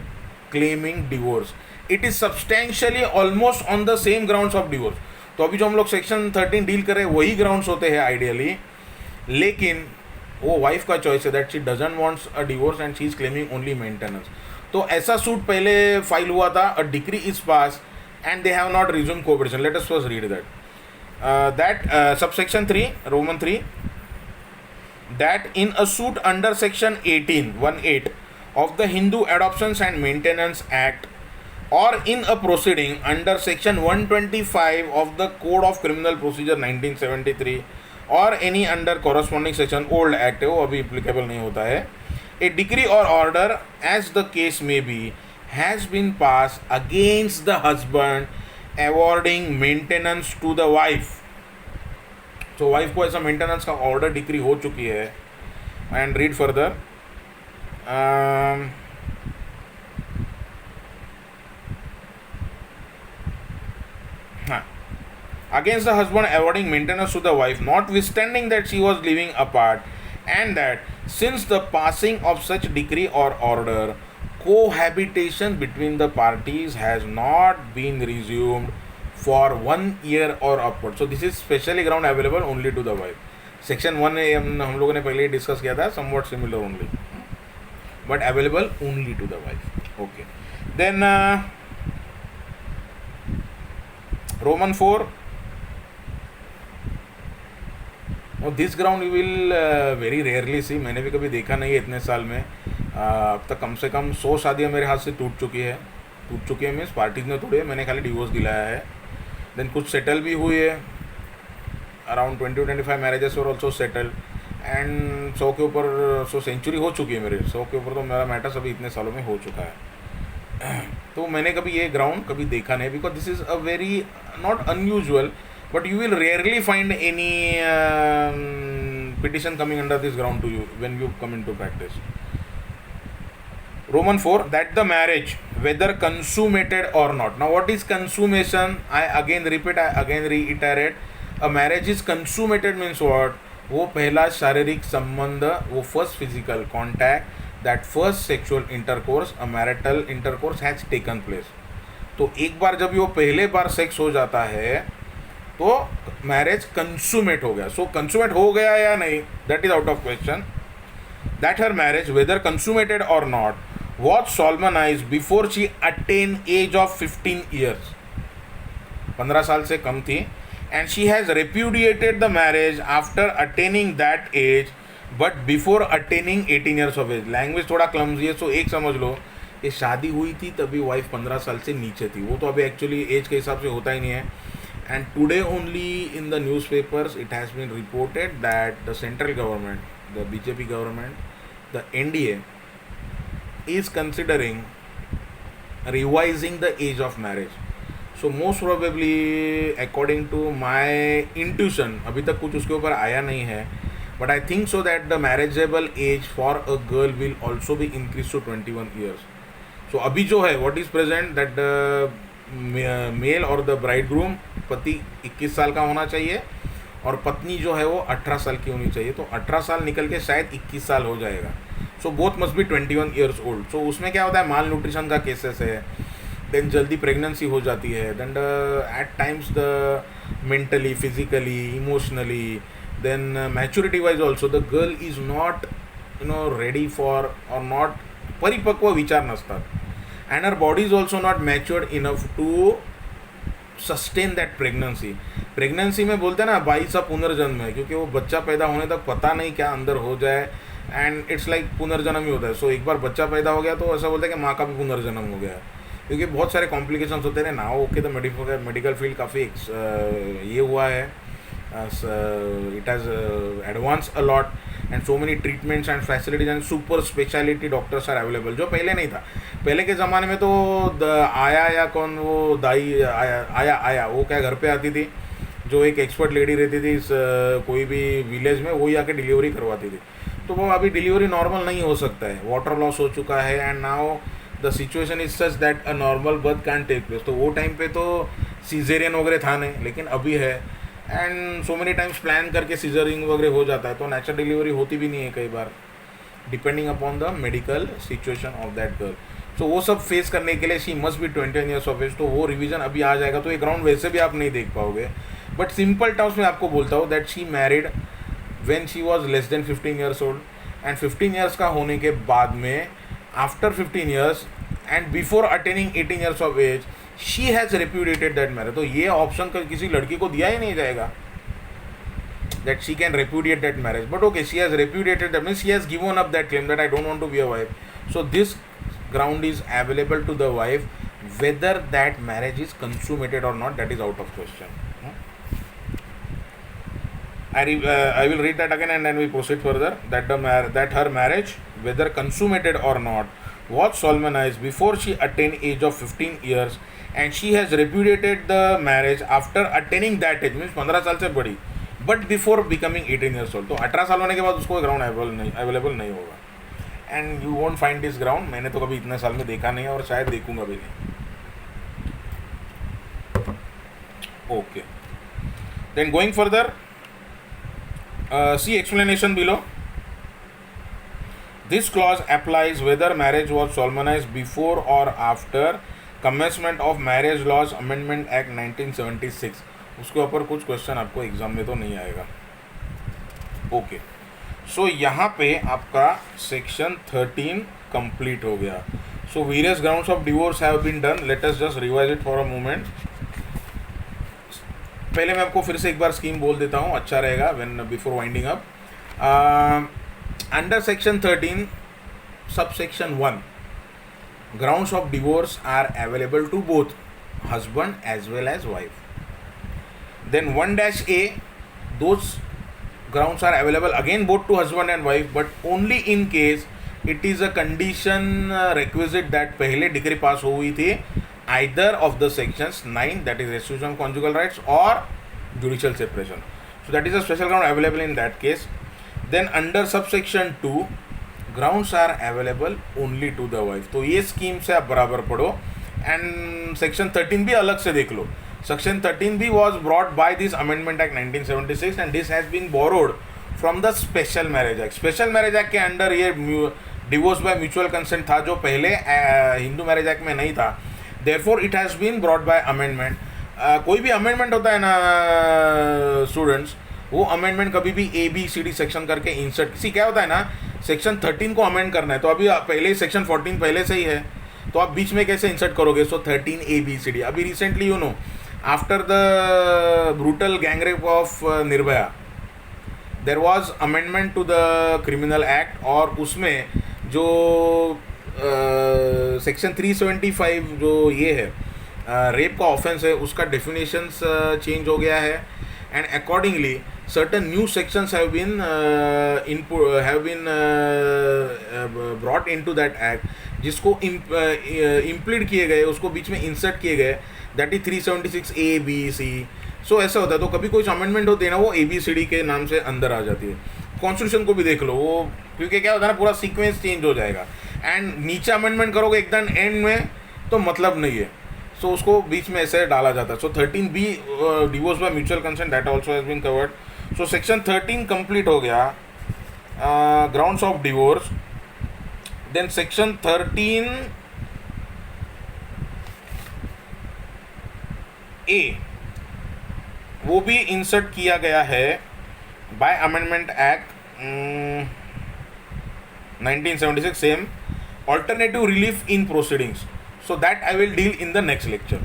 claiming divorce. It is substantially almost on the same grounds of divorce. तो अभी जो हम लोग section 13 deal करें वही grounds होते हैं आइडियली, लेकिन वो वाइफ का चॉइस है that she doesn't wants a divorce and she is claiming only maintenance. तो ऐसा सूट पहले फाइल हुआ था. अ decree is pass and they have not resume cooperation. Let us first read that subsection 3 Roman 3 that in a suit under section 18 of the Hindu Adoptions and Maintenance Act or in a proceeding under section 125 of the Code of Criminal Procedure 1973 or any under corresponding section, old act है वो अभी applicable नहीं होता है, a decree or order as the case may be has been passed against the husband awarding maintenance to the wife. तो wife को ऐसा maintenance का ऑर्डर डिक्री हो चुकी है. And read further. हाँ, against the husband awarding maintenance to the wife, notwithstanding that she was living apart, and that since the passing of such decree or order, cohabitation between the parties has not been resumed for 1 year or upward. So this is specially ground available only to the wife. Section 1A हम लोगों ने पहले ही discuss किया था, somewhat similar only, but available only to the wife. Okay. Then Roman 4. Now this ground you will very rarely see. मैंने भी कभी देखा नहीं है इतने साल में. अब तक कम से कम 100 शादियाँ मेरे हाथ से टूट चुकी है मीन्स पार्टीज ने तोड़ी है, मैंने खाली डिवोर्स दिलाया है. देन कुछ सेटल भी हुई है. अराउंड 20-25 मैरिजेस और ऑल्सो सेटल. एंड 100 के ऊपर 100 सेंचुरी हो चुकी है मेरे. 100 के ऊपर तो मेरा मैटर्स अभी इतने सालों में हो चुका है. तो मैंने कभी ये ग्राउंड कभी देखा नहीं, because this is a very not unusual, but you will rarely find any petition coming under this ground to you when you come into practice. Roman 4, that the marriage, whether consummated or not. Now what is consummation? I again reiterate. A marriage is consummated means what? वो पहला शारीरिक संबंध, वो first physical contact, that first sexual intercourse, a marital intercourse has taken place. तो एक बार जब वो पहले बार सेक्स हो जाता है तो मैरिज कंसूमेट हो गया. सो कंसूमेट हो गया या नहीं, that is out of question. That her marriage, whether consummated or not, was solemnized before she attained age of 15 years. 15 साल से कम थी. And she has repudiated the marriage after attaining that age but before attaining 18 years of age. Language थोड़ा clumsy है, सो एक समझ लो कि शादी हुई थी तभी वाइफ 15 साल से नीचे थी. वो तो अभी एक्चुअली एज के हिसाब से होता ही नहीं है. And today only in the newspapers it has been reported that the central government, the BJP government, the NDA is considering revising the age of marriage. So most probably according to my intuition, अभी तक कुछ उसके ऊपर आया नहीं है, but I think so that the marriageable age for a girl will also be increased to 21 years. So अभी जो है what is present that the male or the bridegroom पति 21 साल का होना चाहिए और पत्नी जो है वो 18 साल की होनी चाहिए. तो 18 साल निकल के शायद 21 साल हो जाएगा. So both must be 21 years old. So उसमें क्या होता है, माल न्यूट्रिशन का केसेस है, देन जल्दी प्रेगनेंसी हो जाती है, then at times the mentally, physically, emotionally, then maturity wise also the girl is not ready for और नॉट परिपक्व विचार नसतात. And her body is also not matured enough to sustain that pregnancy. Pregnancy में बोलते हैं ना by सा पुनर्जन्म है, क्योंकि वो बच्चा पैदा होने तक पता नहीं क्या अंदर हो जाए, एंड इट्स लाइक पुनर्जन्म ही होता है. सो एक बार बच्चा पैदा हो गया तो ऐसा बोलते हैं कि माँ का भी पुनर्जन्म हो गया, क्योंकि बहुत सारे कॉम्प्लिकेशंस होते हैं ना. ओके, द मेडिकल फील्ड काफ़ी ये हुआ है, it has advance a lot and so many treatments and facilities and super speciality doctors are available, जो पहले नहीं था. पहले के ज़माने में तो आया या कौन वो दाई आया वो क्या घर पे आती थी, जो एक एक्सपर्ट लेडी रहती थी कोई भी विलेज में, वही आके डिलीवरी करवाती थी. तो वो अभी डिलीवरी नॉर्मल नहीं हो सकता है, वाटर लॉस हो चुका है, and now the situation is such that a normal birth can take place. तो वो टाइम पे तो सीजेरियन वगैरह था नहीं, लेकिन अभी है, and so many times plan करके सीजरिंग वगैरह हो जाता है, तो नेचुरल डिलीवरी होती भी नहीं है कई बार, depending upon the medical situation of that girl. So वो सब फेस करने के लिए she must be 21 years of age. तो वो रिवीजन अभी आ जाएगा, तो एक राउंड वैसे भी आप नहीं देख पाओगे, बट सिंपल टर्म्स में आपको बोलता हूँ that she married when she was less than 15 years old, and 15 years का होने के बाद में after 15 years and before attaining 18 years of age she has repudiated that marriage. तो ये ऑप्शन किसी लड़की को दिया ही नहीं जाएगा that she can repudiate that marriage, but okay, she has repudiated, that means she has given up that claim that I don't want to be a wife. So this ground is available to the wife, whether that marriage is consummated or not, that is out of question. I will read that again and then we proceed further. That her marriage, whether consummated or not, was solemnized before she attained age of 15 years, and she has repudiated the marriage after attaining that age, means 15 साल से बड़ी, but before becoming 18 years old. तो 18 साल होने के बाद उसको ground available नहीं होगा, and you won't find this ground. मैंने तो कभी इतने साल में देखा नहीं है और शायद देखूंगा भी नहीं. Okay, then going further, see explanation below. This clause applies whether marriage was solemnized before or after commencement of Marriage Laws Amendment Act 1976. उसके ऊपर कुछ क्वेश्चन आपको एग्जाम में तो नहीं आएगा. ओके, सो यहाँ पे आपका सेक्शन 13 कंप्लीट हो गया. So various grounds of divorce have been done. Let us just revise it for a moment. पहले मैं आपको फिर से एक बार स्कीम बोल देता हूँ, अच्छा रहेगा when before winding up. Under section 13 sub section 1, grounds of divorce are available to both husband as well as wife. Then 1-A, those grounds are available again both to husband and wife, but only in case it is a condition requisite that पहले degree पास हुई थी either of the sections 9, that is restitution of conjugal rights, or judicial separation. So that is a special ground available in that case. Then under subsection 2, grounds are available only to the wife. तो ये scheme से आप बराबर पढ़ो, and section 13 भी अलग से देख लो. सेक्शन 13 भी was brought by this Amendment Act 1976 and this has been borrowed from the Special Marriage Act. Special Marriage Act के अंडर ये डिवोर्स बाय म्यूचुअल कंसेंट था, जो पहले हिंदू मैरिज एक्ट में नहीं था. Therefore it has been brought by amendment. कोई भी अमेंडमेंट होता है ना स्टूडेंट्स, वो अमेंडमेंट कभी भी A B C D section करके इंसर्ट, किसी क्या होता है ना, सेक्शन 13 को अमेंड करना है, तो अभी पहले ही सेक्शन 14 पहले से ही है, तो आप बीच में कैसे इंसर्ट करोगे? So 13 ABCD। अभी recently after the brutal gang rape of Nirbhaya there was amendment to the criminal act, और उसमें जो सेक्शन 375 जो ये है रेप का ऑफेंस है, उसका डेफिनेशंस चेंज हो गया है, and accordingly certain new sections have been brought into that act, जिसको implead किए गए, उसको बीच में इंसर्ट किए गए, that is 376A, B, C। सो ऐसा होता है, तो कभी कोई अमेंडमेंट होती है ना, वो ABCD के नाम से अंदर आ जाती है। कॉन्स्टिट्यूशन को भी देख लो, वो क्योंकि क्या होता है ना, पूरा सीक्वेंस चेंज हो जाएगा, एंड नीचे अमेंडमेंट करोगे एकदम एंड में तो मतलब नहीं है, सो उसको बीच में ऐसे डाला जाता है। So 13B divorce by mutual consent, that also has been covered. So section 13 complete हो गया, grounds of divorce. Then section 13A वो भी इंसर्ट किया गया है by amendment act 1976, same, alternative relief in proceedings. So that I will deal in the next lecture.